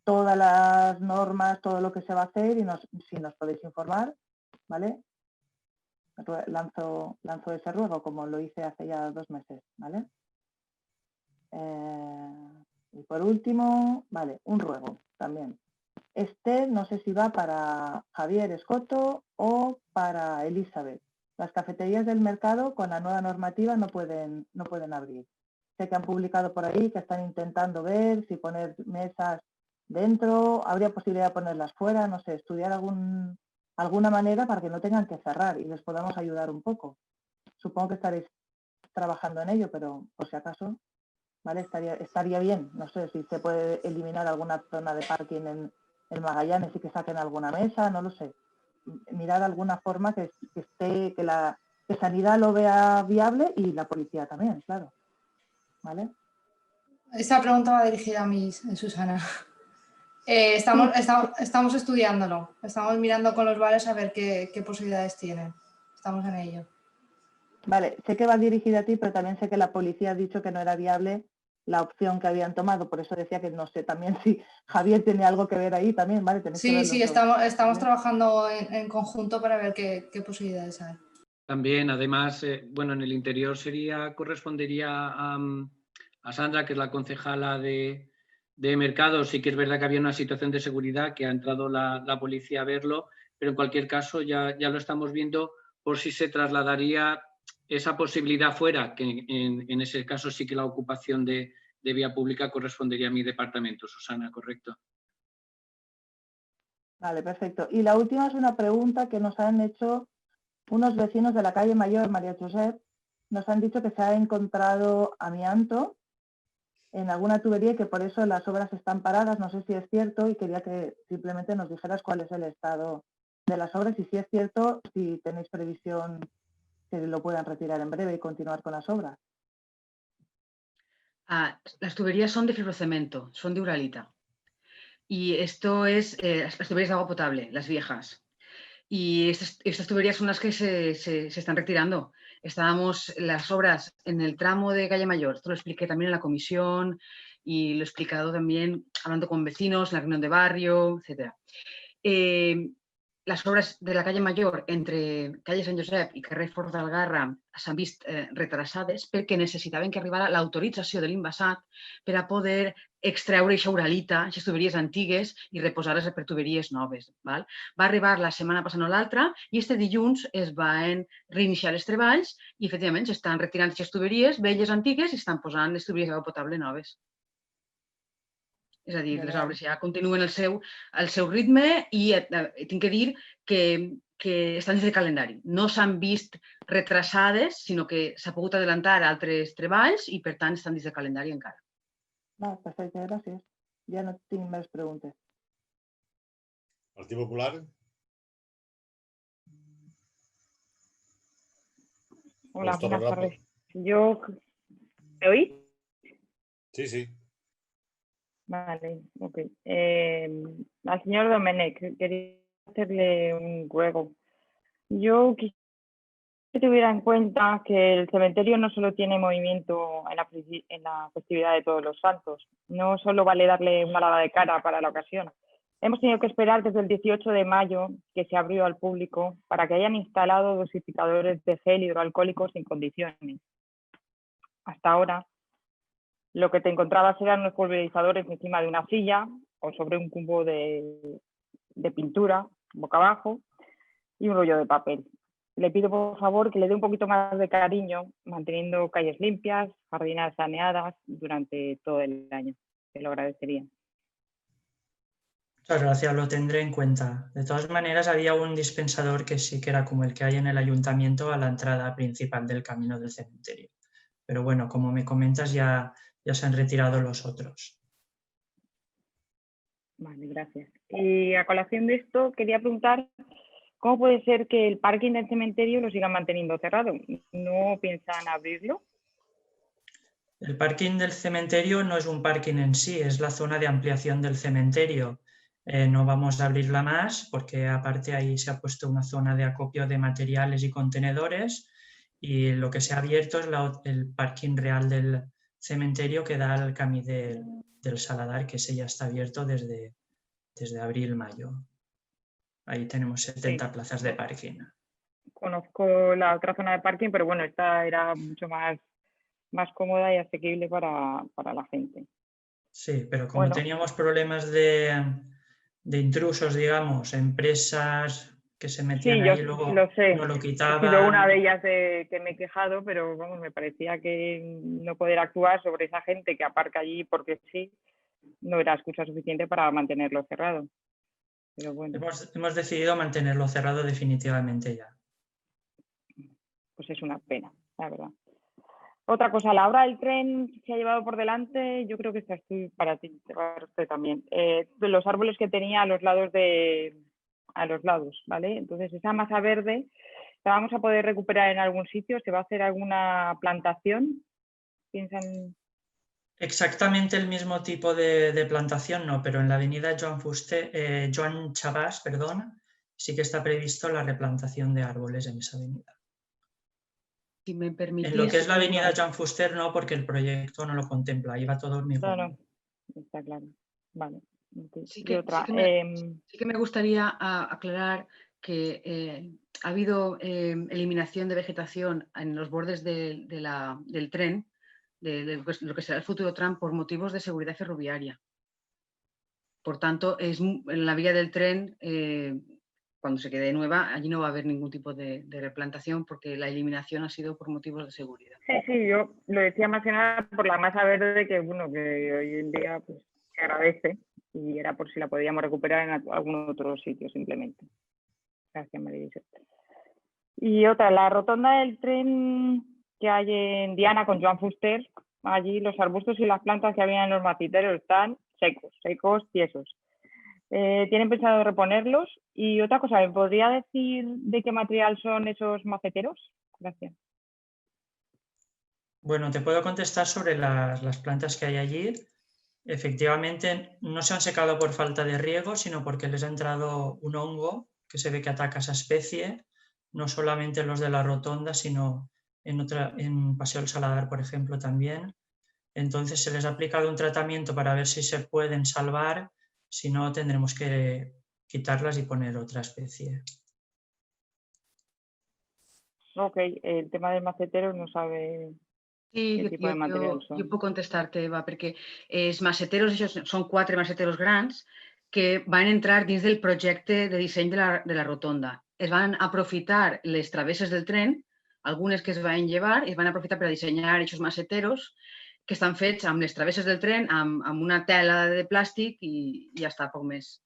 todas las normas, todo lo que se va a hacer y si nos podéis informar, ¿vale? Lanzo ese ruego como lo hice hace ya 2 meses, ¿vale? Y por último, vale, un ruego también. No sé si va para Javier Escoto o para Elizabeth. Las cafeterías del mercado con la nueva normativa no pueden abrir. Sé que han publicado por ahí que están intentando ver si poner mesas dentro, habría posibilidad de ponerlas fuera, no sé, estudiar alguna manera para que no tengan que cerrar y les podamos ayudar un poco. Supongo que estaréis trabajando en ello, pero por si acaso, ¿vale? Estaría bien, no sé si se puede eliminar alguna zona de parking en Magallanes y que saquen alguna mesa, no lo sé. Mirar alguna forma que Sanidad lo vea viable y la policía también, claro. ¿Vale? Esta pregunta va dirigida a mí, Susana. Estamos estudiándolo, estamos mirando con los bares a ver qué posibilidades tienen. Estamos en ello. Vale, sé que va dirigida a ti, pero también sé que la policía ha dicho que no era viable la opción que habían tomado. Por eso decía que no sé también si Javier tiene algo que ver ahí también, ¿vale? Sí, estamos trabajando en conjunto para ver qué posibilidades hay. También, además, bueno, en el interior correspondería a Sandra, que es la concejala de mercado. Sí que es verdad que había una situación de seguridad que ha entrado la policía a verlo, pero en cualquier caso ya lo estamos viendo por si se trasladaría esa posibilidad fuera, que en ese caso sí que la ocupación de vía pública correspondería a mi departamento. Susana, ¿correcto? Vale, perfecto. Y la última es una pregunta que nos han hecho unos vecinos de la calle Mayor, María Josep. Nos han dicho que se ha encontrado amianto en alguna tubería y que por eso las obras están paradas. No sé si es cierto y quería que simplemente nos dijeras cuál es el estado de las obras y si es cierto, si tenéis previsión que lo puedan retirar en breve y continuar con las obras. Las tuberías son de fibrocemento, son de Uralita. Y esto es las tuberías de agua potable, las viejas. Y estas tuberías son las que se están retirando. Estábamos las obras en el tramo de Calle Mayor, esto lo expliqué también en la comisión y lo he explicado también hablando con vecinos, en la reunión de barrio, etc. Les obres de la calle Mayor entre calle Sant Josep i carrer Fort d'Algarra s'han vist retrasades perquè necessitaven que arribara l'autorització de l'Invasat per a poder extreure aquesta uralita, aquestes tuberies antigues i reposar-les per tuberies noves. Val? Va arribar la setmana passada o l'altra i este dilluns es van reiniciar els treballs i efectivament s'estan retirant aquestes tuberies velles antigues i estan posant les tuberies d'aigua potable noves. És a dir, les obres ja continuen el seu ritme i tinc que dir que estan dins del calendari. No s'han vist retrasades, sinó que s'ha pogut adelantar altres treballs i, per tant, estan dins del calendari encara. No, perfecte, gràcies. Ja no tinc més preguntes. Partit Popular. Hola, buenas tardes. ¿Me oís? Sí, sí. Vale, ok. Al señor Domenech, quería hacerle un ruego. Yo quisiera se tuviera en cuenta que el cementerio no solo tiene movimiento en la festividad de Todos los Santos, no solo vale darle una lavada de cara para la ocasión. Hemos tenido que esperar desde el 18 de mayo, que se abrió al público, para que hayan instalado dosificadores de gel hidroalcohólicos en condiciones. Hasta ahora, lo que te encontrabas eran unos pulverizadores encima de una silla o sobre un cubo de pintura, boca abajo, y un rollo de papel. Le pido por favor que le dé un poquito más de cariño, manteniendo calles limpias, jardinas saneadas durante todo el año. Te lo agradecería. Muchas gracias, lo tendré en cuenta. De todas maneras, había un dispensador que sí que era como el que hay en el ayuntamiento a la entrada principal del camino del cementerio. Pero bueno, como me comentas, ya se han retirado los otros. Vale, gracias. Y a colación de esto, quería preguntar cómo puede ser que el parking del cementerio lo sigan manteniendo cerrado. ¿No piensan abrirlo? El parking del cementerio no es un parking en sí, es la zona de ampliación del cementerio. No vamos a abrirla más porque aparte ahí se ha puesto una zona de acopio de materiales y contenedores y lo que se ha abierto es el parking real del cementerio que da al camí del Saladar, que ese ya está abierto desde abril-mayo. Ahí tenemos 70 plazas de parking. Conozco la otra zona de parking, pero bueno, esta era mucho más cómoda y asequible para la gente. Sí, pero como teníamos problemas de intrusos, digamos, empresas que se metían ahí y luego lo sé. no lo quitaban. He sido una de ellas que me he quejado, pero vamos, me parecía que no poder actuar sobre esa gente que aparca allí porque sí, no era excusa suficiente para mantenerlo cerrado. Pero bueno. Hemos decidido mantenerlo cerrado definitivamente ya. Pues es una pena, la verdad. Otra cosa, la obra del tren se ha llevado por delante, yo creo que esta estoy para ti, para usted también, de los árboles que tenía a los lados, ¿vale? Entonces esa masa verde la vamos a poder recuperar en algún sitio, ¿se va a hacer alguna plantación? ¿Piensan? Exactamente el mismo tipo de plantación no, pero en la avenida Joan Chabás, sí que está previsto la replantación de árboles en esa avenida. Si me permitís, en lo que es la avenida Joan Fuster no, porque el proyecto no lo contempla, ahí va todo hormigón. Claro, está claro. Vale. Sí que me gustaría aclarar que ha habido eliminación de vegetación en los bordes del tren, de lo que será el futuro tram, por motivos de seguridad ferroviaria. Por tanto, en la vía del tren, cuando se quede nueva, allí no va a haber ningún tipo de replantación porque la eliminación ha sido por motivos de seguridad. Sí, yo lo decía más que nada por la masa verde que hoy en día pues, se agradece y era por si la podíamos recuperar en algún otro sitio simplemente. Gracias, María José. Y otra, la rotonda del tren que hay en Diana con Joan Fuster, allí los arbustos y las plantas que había en los maciteros están secos, tiesos. ¿Tienen pensado reponerlos? Y otra cosa, ¿me podría decir de qué material son esos maceteros? Gracias. Bueno, te puedo contestar sobre las plantas que hay allí. Efectivamente, no se han secado por falta de riego, sino porque les ha entrado un hongo que se ve que ataca esa especie, no solamente los de la rotonda, sino en Paseo del Saladar, por ejemplo, también. Entonces se les ha aplicado un tratamiento para ver si se pueden salvar, si no tendremos que quitarlas y poner otra especie. Ok, el tema del macetero no sabe qué tipo de material son. Jo puc contestar-te, Eva, perquè els maceteros, són 4 maceteros grans que van entrar dins del projecte de disseny de la rotonda. Es van aprofitar les travesses del tren, algunes que es van llevar, i es van aprofitar per a dissenyar aquests maceteros que estan fets amb les travesses del tren, amb una tela de plàstic i ja està, poc més.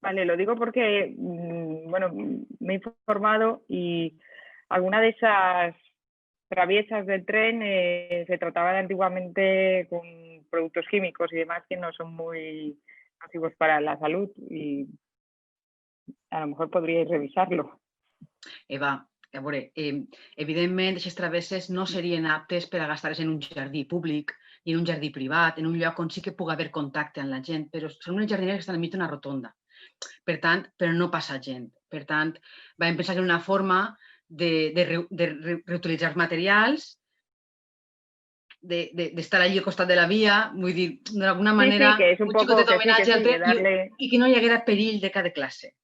Vale, lo digo porque, bueno, me he informado y alguna de esas traviesas del tren se trataban antiguamente con productos químicos y demás que no son muy nocivos para la salud y a lo mejor podríais revisarlo. Eva, a veure, evidentment aquestes travesses no serien aptes per a gastar-les en un jardí públic ni en un jardí privat, en un lloc on sí que pugui haver contacte amb la gent, però són unes jardineres que estan enmig d'una rotonda. Per tant, però no passa gent. Per tant, vam pensar en una forma de reutilitzar materials, d'estar allí al costat de la via, vull dir, d'alguna manera, que és un xicotet homenatge al de darle... i que no hi haguera perill de cada clase.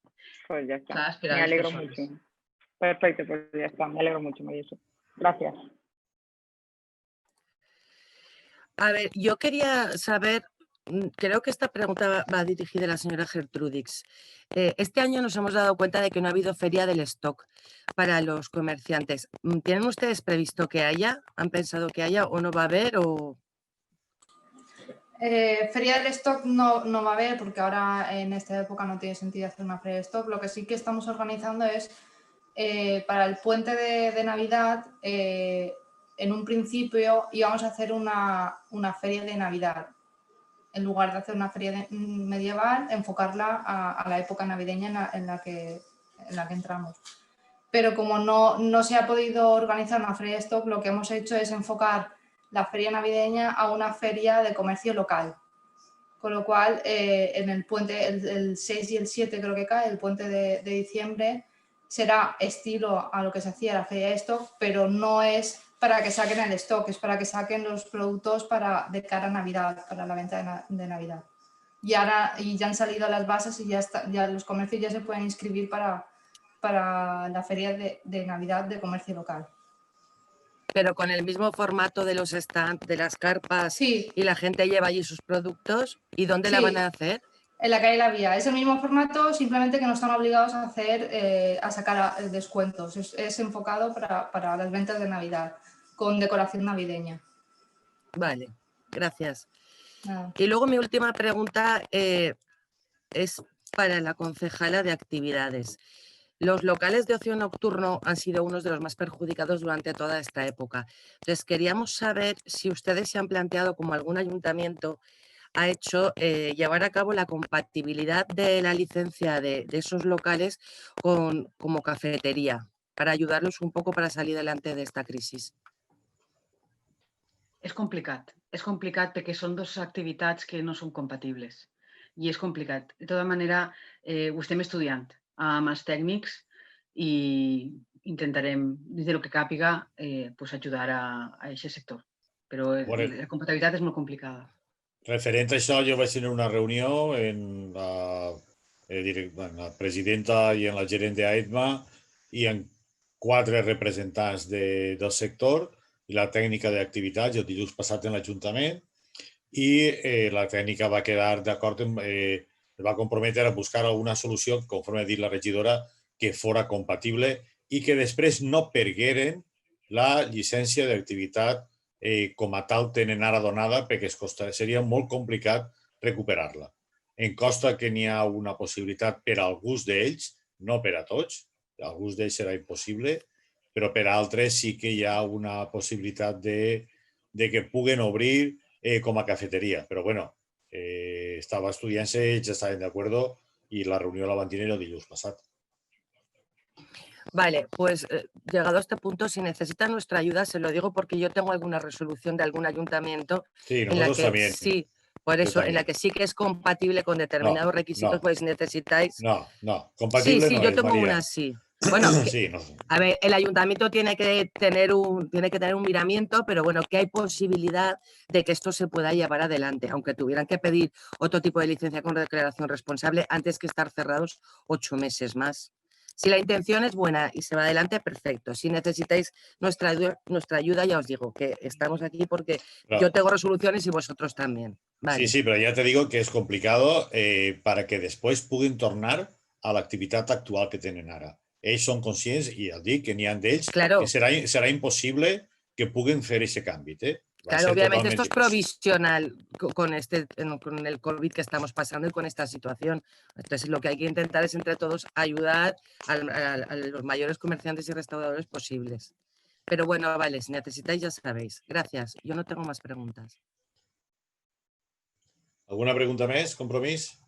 Pues ya está, ¿Sabes? me alegro mucho. Perfecto, pues ya está, me alegro mucho, Mariso. Gracias. A ver, yo quería saber, creo que esta pregunta va dirigida a la señora Gertrudix. Este año nos hemos dado cuenta de que no ha habido feria del stock para los comerciantes. ¿Tienen ustedes previsto que haya? ¿Han pensado que haya o no va a haber? Feria del stock no va a haber porque ahora en esta época no tiene sentido hacer una feria de stock. Lo que sí que estamos organizando es para el puente de Navidad, en un principio íbamos a hacer una feria de Navidad. En lugar de hacer una feria medieval, enfocarla a la época navideña en la que entramos. Pero como no se ha podido organizar una feria de stock, lo que hemos hecho es enfocar la feria navideña a una feria de comercio local. Con lo cual, en el puente, el 6 y el 7 creo que cae, el puente de diciembre, será estilo a lo que se hacía la feria de stock, pero no es para que saquen el stock, es para que saquen los productos de cara a Navidad, para la venta de Navidad. Y ya han salido las bases y ya los comercios ya se pueden inscribir para la feria de Navidad de comercio local. Pero con el mismo formato de los stands, de las carpas, sí. Y la gente lleva allí sus productos. ¿Y dónde la van a hacer? En la calle La Vía. Es el mismo formato, simplemente que no están obligados a sacar descuentos. Es enfocado para las ventas de Navidad, con decoración navideña. Vale, gracias. Nada. Y luego mi última pregunta es para la concejala de actividades. Los locales de ocio nocturno han sido unos de los más perjudicados durante toda esta época. Entonces, queríamos saber si ustedes se han planteado, como algún ayuntamiento ha hecho, llevar a cabo la compatibilidad de la licencia de esos locales como cafetería, para ayudarlos un poco para salir adelante de esta crisis. És complicat perquè són dues activitats que no són compatibles i és complicat. De tota manera, ho estem estudiant amb els tècnics i intentarem, des del que càpiga, ajudar a aquest sector. Però la compatibilitat és molt complicada. Referent a això, jo vaig tenir una reunió amb la presidenta i amb la gerent d'AETMA i amb 4 representants del sector i la tècnica d'activitats el dilluns passat en l'Ajuntament i la tècnica va quedar d'acord, va comprometre a buscar alguna solució, conforme ha dit la regidora, que fora compatible i que després no pergueren la llicència d'activitat com a tal tenen ara donada perquè seria molt complicat recuperar-la. Em consta que n'hi ha una possibilitat per a alguns d'ells, no per a tots, alguns d'ells serà impossible, però per a altres sí que hi ha una possibilitat de que puguen obrir com a cafeteria. Però bueno, estava estudiant-se, ells estaven d'acord i la reunió la van tenir el dilluns passat. Vale, pues llegado a este punto, si necesitan nuestra ayuda, se lo digo porque yo tengo alguna resolución de algún ayuntamiento en la que también. Sí, por eso, en la que sí que es compatible con determinados requisitos, pues necesitáis... No, compatible sí, no yo es, tengo María. una sí. Bueno, sí, no. A ver, el ayuntamiento tiene que tener un miramiento, pero bueno, que hay posibilidad de que esto se pueda llevar adelante, aunque tuvieran que pedir otro tipo de licencia con declaración responsable antes que estar cerrados 8 meses más. Si la intención es buena y se va adelante, perfecto. Si necesitáis nuestra ayuda, ya os digo que estamos aquí porque yo tengo resoluciones y vosotros también. Vale. Sí, pero ya te digo que es complicado para que después puguin tornar a l'activitat actual que tenen ara. Ells són conscients, i el dic, que n'hi ha d'ells, claro. que serà impossible que puguen fer aquest canvi. Claro, obviamente esto es provisional con el COVID que estamos pasando y con esta situación. Entonces, lo que hay que intentar es entre todos ayudar a los mayores comerciantes y restauradores posibles. Pero bueno, vale, si necesitáis ya sabéis. Gracias. Yo no tengo más preguntas. ¿Alguna pregunta més, Compromís?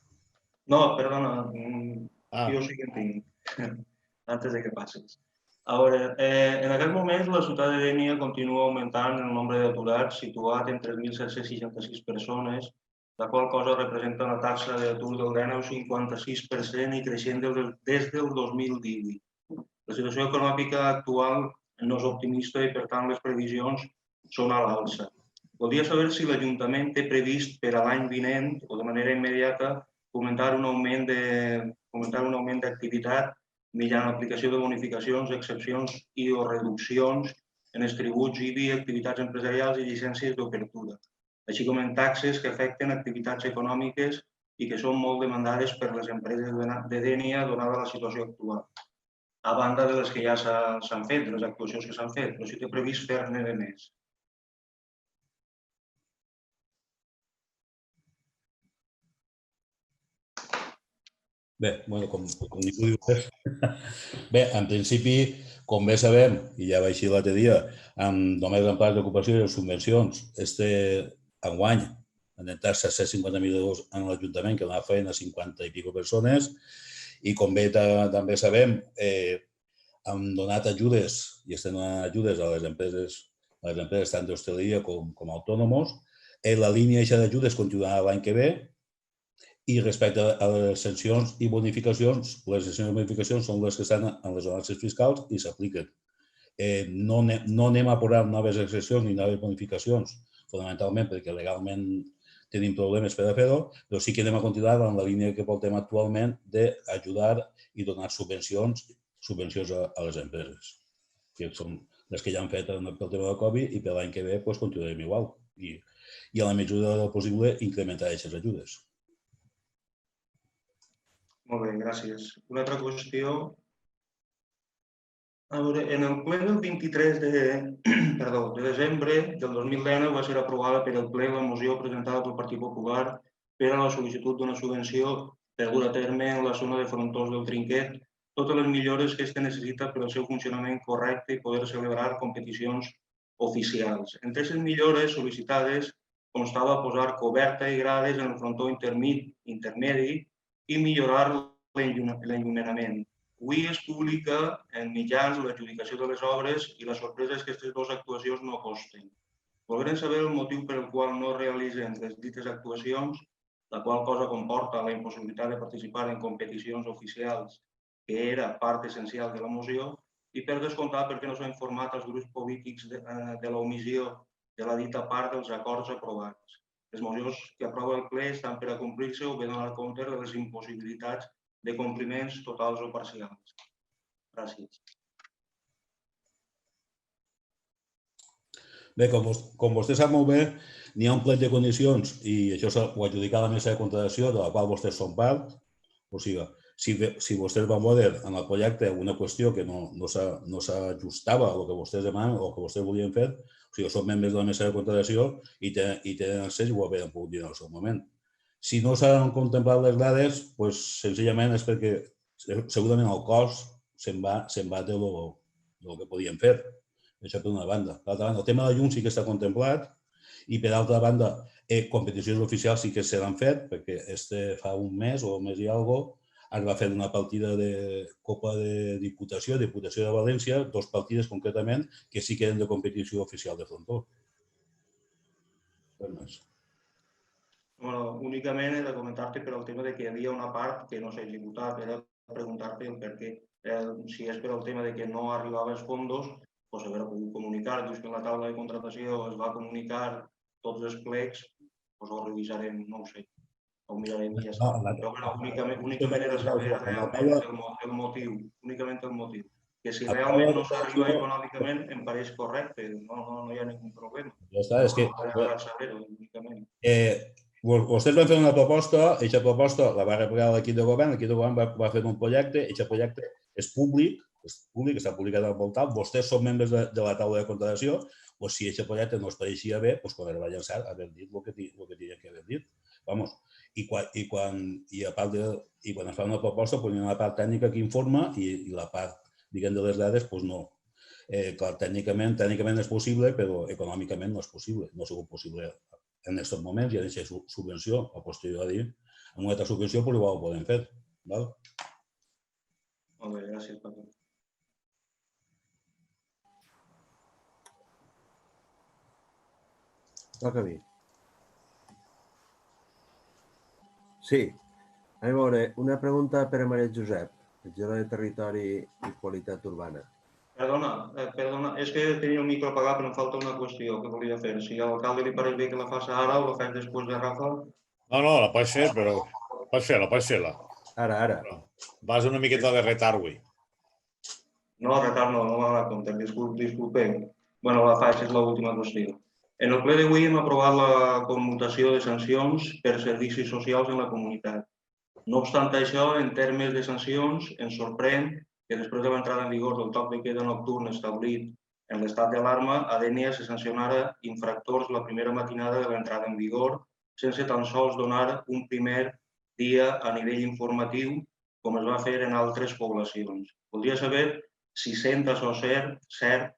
No, perdona. Jo sí que en tinc, antes de que passes. Ahora, en aquest moment la ciutat de Dénia continua augmentant el nombre d'aturats, situat en 3.766 persones, la qual cosa representa una taxa d'atur del 10,56% i creixent des del 2018. La situació econòmica actual no és optimista i, per tant, les previsions són a l'alça. Voldria saber si l'Ajuntament té previst per a l'any vinent o de manera immediata fomentar un augment d'activitat mitjançant l'aplicació de bonificacions, excepcions i o reduccions en els tributs, IBI, activitats empresarials i llicències d'obertura, així com en taxes que afecten activitats econòmiques i que són molt demandades per les empreses de Dénia donada la situació actual, a banda de les que ja s'han fet, de les actuacions que s'han fet, però si té previst fer-ne de més. Bé, com ningú diu res. Bé, en principi, com bé sabem, i ja va així l'altre dia, només en parts d'ocupació i les subvencions, enguany han entrat 750.000 euros en l'Ajuntament, que donava feina a 50 i pico persones, i com bé també sabem, hem donat ajudes i estem donant ajudes a les empreses tant d'hostaleria com autònomos. La línia d'ajudes continuarà l'any que ve. I respecte a les sancions i bonificacions, les sancions i bonificacions són les que estan en les ordenances fiscals i s'apliquen. No anem a posar noves excepcions ni noves bonificacions, fonamentalment perquè legalment tenim problemes per a fer-ho, però sí que anem a continuar en la línia que portem actualment d'ajudar i donar subvencions a les empreses, que són les que ja han fet pel tema del Covid i per l'any que ve continuarem igual. I a la mesura del possible incrementar aquestes ajudes. Molt bé, gràcies. Una altra qüestió. En el ple del 23 de desembre del 2019 va ser aprovada per el ple la moció presentada pel Partit Popular per a la sol·licitud d'una subvenció per dur a terme en la zona de Frontós del Trinquet totes les millores que este necessita per al seu funcionament correcte i poder celebrar competicions oficials. Entre les millores sol·licitades constava posar coberta i grades en el frontó intermedi i millorar l'enllumenament. Avui es publica en mitjans l'adjudicació de les obres i la sorpresa és que aquestes dues actuacions no costen. Volem saber el motiu per el qual no realitzen les dites actuacions, la qual cosa comporta la impossibilitat de participar en competicions oficials, que era part essencial de la moció, i per descomptar perquè no s'ha informat als grups polítics de l'omissió de la dita part dels acords aprovats. Les mocions que aprova el ple estan per a complir-se o bé donar compte de les impossibilitats de compliments totals o parcials. Gràcies. Bé, com vostè sap molt bé, n'hi ha un plec de condicions i això ho adjudica la mesa de contractació de la qual vostès són part. O sigui, si vostès van veure en el projecte una qüestió que no s'ajustava a el que vostès demanen o el que vostès volien fer, o sigui, són membres de la mesa de contractació i tenen accés i ho havien pogut dir en el seu moment. Si no s'han contemplat les dades, senzillament és perquè segurament el cost se'n va del que podien fer. Això per una banda. Per altra banda, el tema de la llum sí que està contemplat i per altra banda, competicions oficials sí que se l'han fet perquè fa un mes o un mes i alguna cosa es va fer una partida de Copa de Diputació de València, 2 partides concretament, que sí que eren de competició oficial de frontó. Únicament he de comentar-te per al tema que hi havia una part que no s'ha executat. He de preguntar-te el per què. Si és per al tema que no arribava als fons, s'haurà pogut comunicar. Dius que en la taula de contractació es va comunicar tots els plecs, ho revisarem, no ho sé. Ho mirarem i ja està. Però únicament era saber el motiu. Únicament el motiu. Que si realment no s'arriba econòmicament em pareix correcte. No hi ha cap problema. Ja està, és que... Vostès van fer una proposta, aquesta proposta la va repregar l'equip de govern va fer un projecte, aquest projecte és públic, està publicat al portal, vostès són membres de la taula de contractació, si aquest projecte no es pareixia bé, quan es va llançar, haver dit el que tenia que haver dit. I quan es fa una proposta, hi ha una part tècnica que informa i la part, diguem, de les dades, no. Clar, tècnicament és possible, però econòmicament no és possible. No ha sigut possible en aquests moments, i ha de ser subvenció, a posteriori, amb una altra subvenció, però igual ho podem fer. Molt bé, gràcies, Paco. Toca a mi. Sí. A veure, una pregunta per a Maria Josep, regidora de Territori i Qualitat Urbana. Perdona, és que tenia el micro apagat, però em falta una qüestió que volia fer. Si a l'alcalde li pareix bé que la faci ara o la faig després de Rafa? No, la pots fer, però pots fer-la. Ara. Vas una miqueta de retard avui. No, retard no m'ha donat compte, disculpeu. Bueno, la faig, és l'última qüestió. En el ple d'avui hem aprovat la commutació de sancions per servicis socials en la comunitat. No obstant això, en termes de sancions, ens sorprèn que després de l'entrada en vigor del toc de queda nocturn establit en l'estat d'alarma, a Dénia se sancionara infractors la primera matinada de l'entrada en vigor, sense tan sols donar un primer dia a nivell informatiu, com es va fer en altres poblacions. Voldria saber si sent això cert,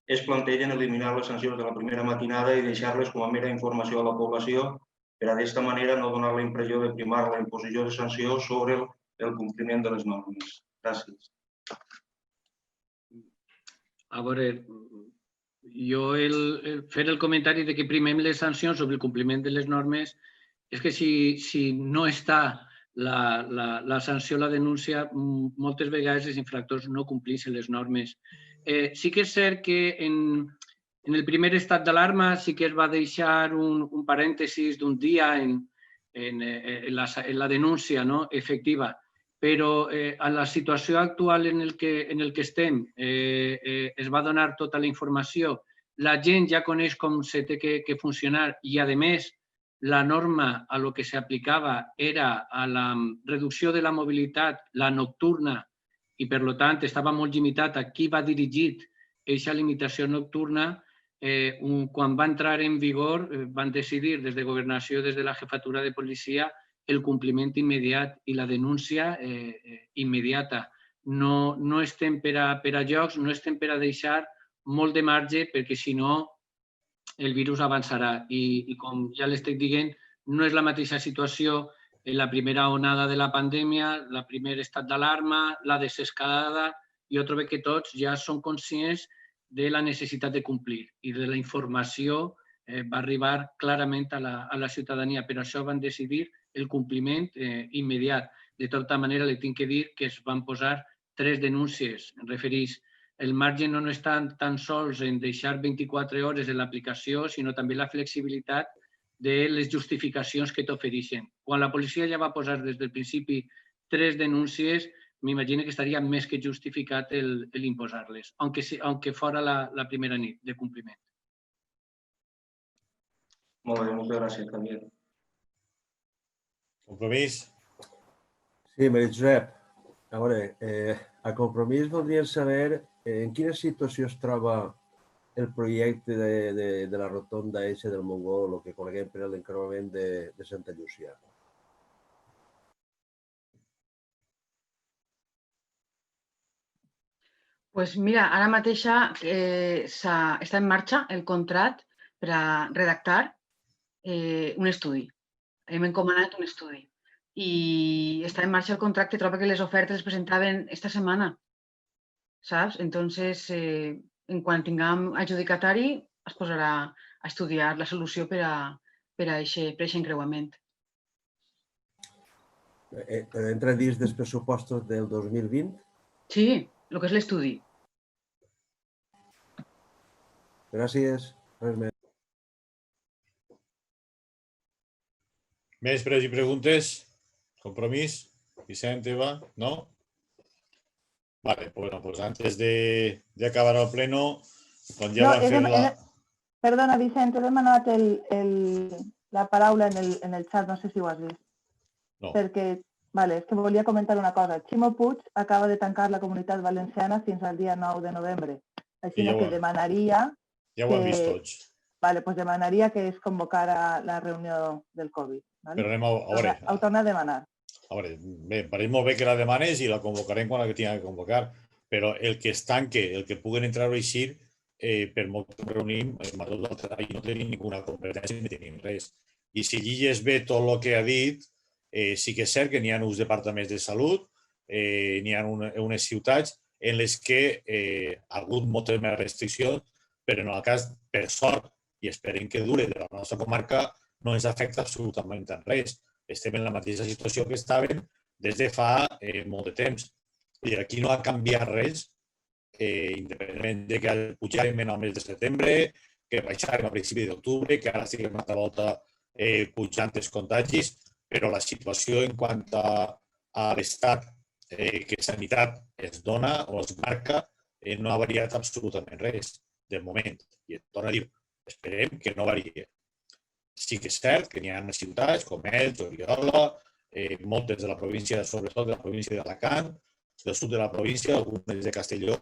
es plantegen eliminar les sancions de la primera matinada i deixar-les com a mera informació a la població per a d'esta manera no donar la impressió de primar la imposició de sanció sobre el compliment de les normes. Gràcies. A veure, jo fer el comentari de que primem les sancions sobre el compliment de les normes és que si no està la sanció, la denúncia, moltes vegades els infractors no compleixen les normes. Sí que és cert que en el primer estat d'alarma sí que es va deixar un parèntesis d'un dia en la denúncia efectiva, però a la situació actual en el que estem es va donar tota la informació, la gent ja coneix com se té que funcionar i, a més, la norma a lo que s'aplicava era a la reducció de la mobilitat, la nocturna, i per tant estava molt limitat a qui va dirigit aquesta limitació nocturna. Quan va entrar en vigor van decidir des de Governació, des de la Jefatura de Policia, el compliment immediat i la denúncia immediata. No estem per a jocs, no estem per a deixar molt de marge perquè si no el virus avançarà. I com ja l'estic dient, no és la mateixa situació en la primera onada de la pandèmia, el primer estat d'alarma, la desescalada. Jo trobo que tots ja som conscients de la necessitat de complir i de la informació va arribar clarament a la ciutadania. Per això van decidir el compliment immediat. De tota manera, li tinc que dir que es van posar 3 denúncies. Referís, el marge no està tan sols en deixar 24 hores en l'aplicació, sinó també la flexibilitat de les justificacions que t'ofereixen. Quan la policia ja va posar des del principi 3 denúncies, m'imagino que estaria més que justificat l'imposar-les, aunque fora la primera nit de compliment. Molt bé, moltes gràcies, Javier. Compromís? Sí, Maria Josep. A veure, a Compromís voldríem saber en quina situació es troba el projecte de la rotonda S del Montgó, el que coneguem per l'encreuament de Santa Llúcia. Pues mira, ara mateixa està en marxa el contracte per a redactar un estudi. Hem encomanat un estudi i està en marxa el contracte. Trobo que les ofertes es presentaven esta setmana, saps? Entonces, en quan tinguem adjudicatari, es posarà a estudiar la solució per a aquest encreuament. Però entra dins dels pressupostos del 2020? Sí, el que és l'estudi. Gràcies. Res més. Més preguntes? Compromís? Vicent, Eva? ¿No? Vale, bueno, pues antes de acabar el pleno, quan ja va fer la... Perdona, Vicent, he demanat la paraula en el xat, no sé si ho has vist. No. Perquè, vale, és que volia comentar una cosa. Ximo Puig acaba de tancar la Comunitat Valenciana fins al dia 9 de novembre. Així que demanaria... Ja ho hem vist tots. Vale, doncs demanaria que es convocara la reunió del Covid. Però anem a veure. Ho torna a demanar. A veure, bé, pareix molt bé que la demanes i la convocarem quan la que tinga que convocar, però el que es tanque, el que puguen entrar o eixir, per molt que em reunim, no tenim ninguna competència ni tenim res. I si lligues bé tot el que ha dit, sí que és cert que n'hi ha uns departaments de salut, n'hi ha unes ciutats en les que ha hagut moltes més restriccions, però en el cas, per sort, i esperem que dure, de la nostra comarca, no ens afecta absolutament en res. estem en la mateixa situació que estàvem des de fa molt de temps. I aquí no ha canviat res, independentment de que pujàrem en el mes de setembre, que baixàrem a principi d'octubre, que ara estiguem una altra volta pujant els contagis, però la situació en quant a l'estat que Sanitat es dona o es marca no ha variat absolutament res de moment. I et torno a dir, esperem que no variï. Sí que és cert que n'hi ha ciutats com Elx, Oriola, moltes de la província, sobretot de la província d'Alacant, del sud de la província, algunes de Castelló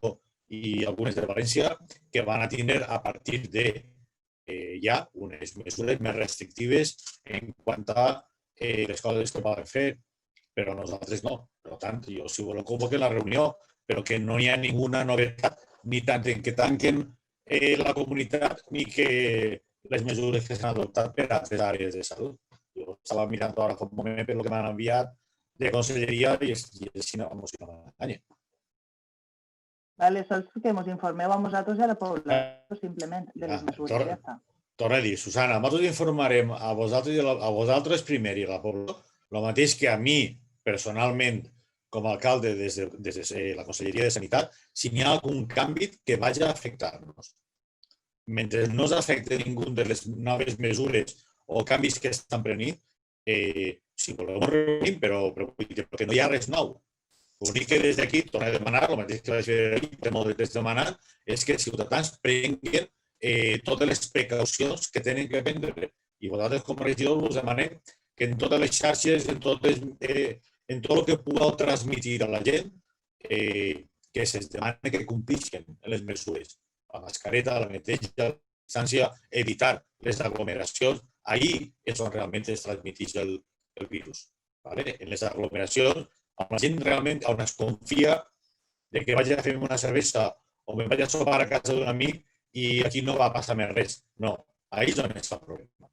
i algunes de València, que van a tindre a partir de ja unes mesures més restrictives en quant a les coses que poden fer, però nosaltres no. Per tant, jo si voleu convoquem la reunió, però que no hi ha ninguna novetat, ni tant en que tanquen la comunitat ni que les mesures que s'han adoptat per a altres àrees de salut. Jo estava mirant ara fa un moment per el que m'han enviat de conselleria i així no m'enganya. Vale, sols que ens informeu a vosaltres i a la població, simplement, de les mesures. Ja està. Torna a dir, Susana, nosaltres informarem a vosaltres primer i a la població el mateix que a mi, personalment, com a alcalde des de la Conselleria de Sanitat, si hi ha algun canvi que vagi a afectar-nos. Mentre no s'afecte ningú de les noves mesures o canvis que estan prenent, si voleu ens reunim, però que no hi ha res nou. L'únic que des d'aquí torno a demanar, el mateix que vaig fer ahir, de molt de temps demanant, és que els ciutadans prenguin totes les precaucions que tenen que prendre. I vosaltres com a regidors us demanem que en totes les xarxes, en tot el que pugueu transmitir a la gent, que se'ns demani que complixen les mesures. La mascareta, la neteja, la distància, evitar les aglomeracions. Ahí és on realment es transmeteix el virus. En les aglomeracions, on la gent realment on es confia que vaig a fer una cervesa o me vaig a sopar a casa d'un amic i aquí no va passar més res. No, ahí és on està el problema.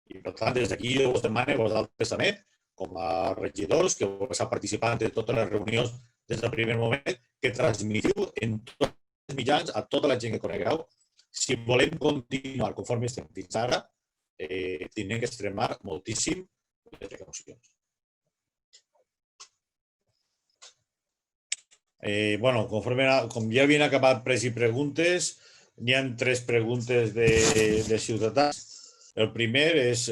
I per tant, des d'aquí jo us demano a vosaltres també, com a regidors, que heu estat participant de totes les reunions des del primer moment, que transmitiu en tots els mitjans a tota la gent que conegueu. Si volem continuar conforme estem fins ara, tindrem que extremar moltíssim les precaucions. Com ja havien acabat pres i preguntes, n'hi ha 3 preguntes de ciutadans. El primer es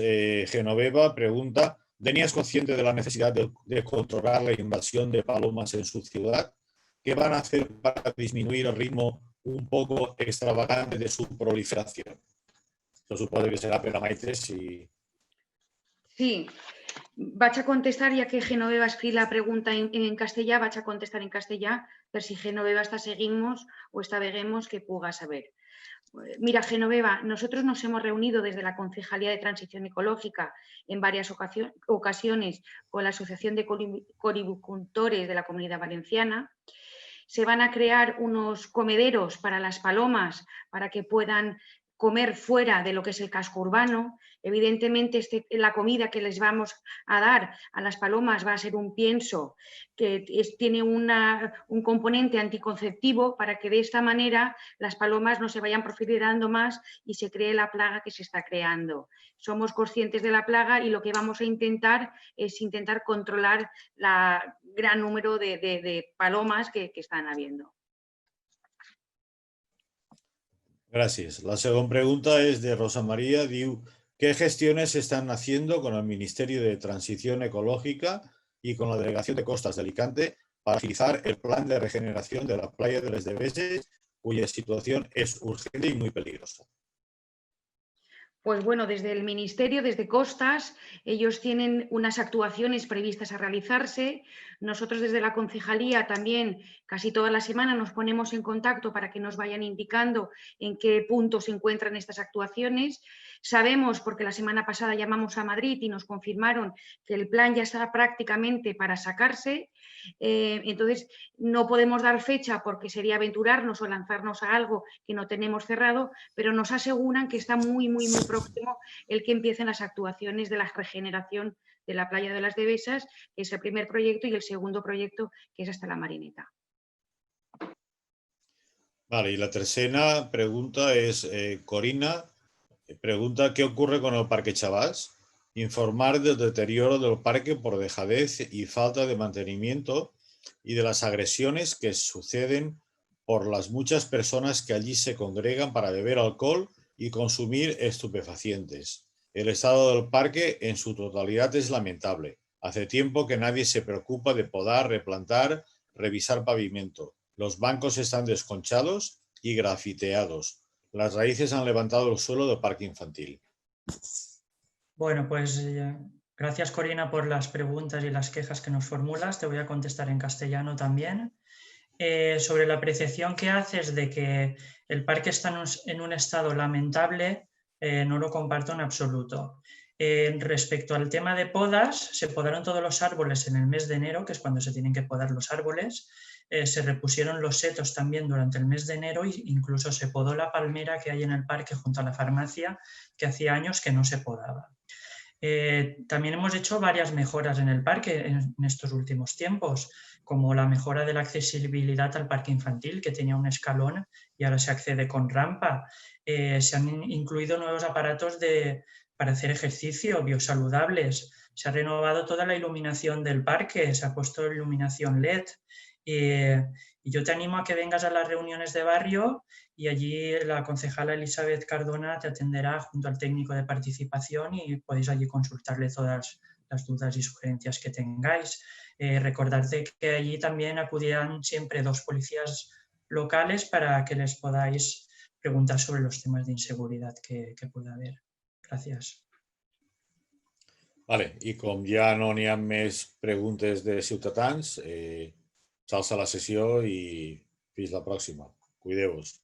Genoveva, pregunta, ¿Denia es consciente de la necesidad de controlar la invasión de palomas en su ciudad? ¿Qué van a hacer para disminuir el ritmo un poco extravagante de su proliferación? Eso supongo que será per a Maite, si... Sí, vaig a contestar, ja que Genoveva ha escrit la pregunta en castellà, vaig a contestar en castellà per si Genoveva està seguint-nos o està veient-nos que puga saber. Mira, Genoveva, nosotros nos hemos reunido desde la Concejalía de Transición Ecológica en varias ocasiones con la Asociación de Coricultores de la Comunidad Valenciana. Se van a crear unos comederos para las palomas para que puedan comer fuera de lo que es el casco urbano. Evidentemente, la comida que les vamos a dar a las palomas va a ser un pienso que tiene un componente anticonceptivo para que de esta manera las palomas no se vayan proliferando más y se cree la plaga que se está creando. Somos conscientes de la plaga y lo que vamos a intentar es intentar controlar el gran número de palomas que están habiendo. Gracias. La segunda pregunta es de Rosa María. Diu, ¿qué gestiones se están haciendo con el Ministerio de Transición Ecológica y con la Delegación de Costas de Alicante para agilizar el plan de regeneración de la playa de Les Deveses, cuya situación es urgente y muy peligrosa? Pues bueno, desde el Ministerio, desde Costas, ellos tienen unas actuaciones previstas a realizarse. Nosotros desde la Concejalía también casi toda la semana nos ponemos en contacto para que nos vayan indicando en qué punto se encuentran estas actuaciones. Sabemos, porque la semana pasada llamamos a Madrid y nos confirmaron que el plan ya está prácticamente para sacarse. Entonces, no podemos dar fecha porque sería aventurarnos o lanzarnos a algo que no tenemos cerrado, pero nos aseguran que está muy próximo el que empiecen las actuaciones de la regeneración de la playa de las Devesas, que es el primer proyecto, y el segundo proyecto, que es hasta la Marineta. Vale, y la tercera pregunta es Corina. Pregunta, ¿qué ocurre con el Parque Chavás? Informar del deterioro del parque por dejadez y falta de mantenimiento y de las agresiones que suceden por las muchas personas que allí se congregan para beber alcohol y consumir estupefacientes. El estado del parque en su totalidad es lamentable. Hace tiempo que nadie se preocupa de podar, replantar, revisar pavimento. Los bancos están desconchados y grafiteados. Las raíces han levantado el suelo del parque infantil. Bueno, pues gracias Corina por las preguntas y las quejas que nos formulas. Te voy a contestar en castellano también. Sobre la apreciación que haces de que el parque está en un estado lamentable, no lo comparto en absoluto. Respecto al tema de podas, se podaron todos los árboles en el mes de enero, que es cuando se tienen que podar los árboles. Se repusieron los setos también durante el mes de enero e incluso se podó la palmera que hay en el parque junto a la farmacia, que hacía años que no se podaba. También hemos hecho varias mejoras en el parque en estos últimos tiempos, como la mejora de la accesibilidad al parque infantil, que tenía un escalón y ahora se accede con rampa. Se han incluido nuevos aparatos para hacer ejercicio, biosaludables. Se ha renovado toda la iluminación del parque, se ha puesto iluminación LED. Y yo te animo a que vengas a las reuniones de barrio y allí la concejala Elizabeth Cardona te atenderá junto al técnico de participación y podéis allí consultarle todas las dudas y sugerencias que tengáis. Recordarte que allí también acudirán siempre 2 policías locales para que les podáis preguntar sobre los temas de inseguridad que pueda haber. Gràcies. Vale, i com ja no n'hi ha més preguntes de ciutadans, s'alça la sessió i fins la pròxima. Cuideu-vos.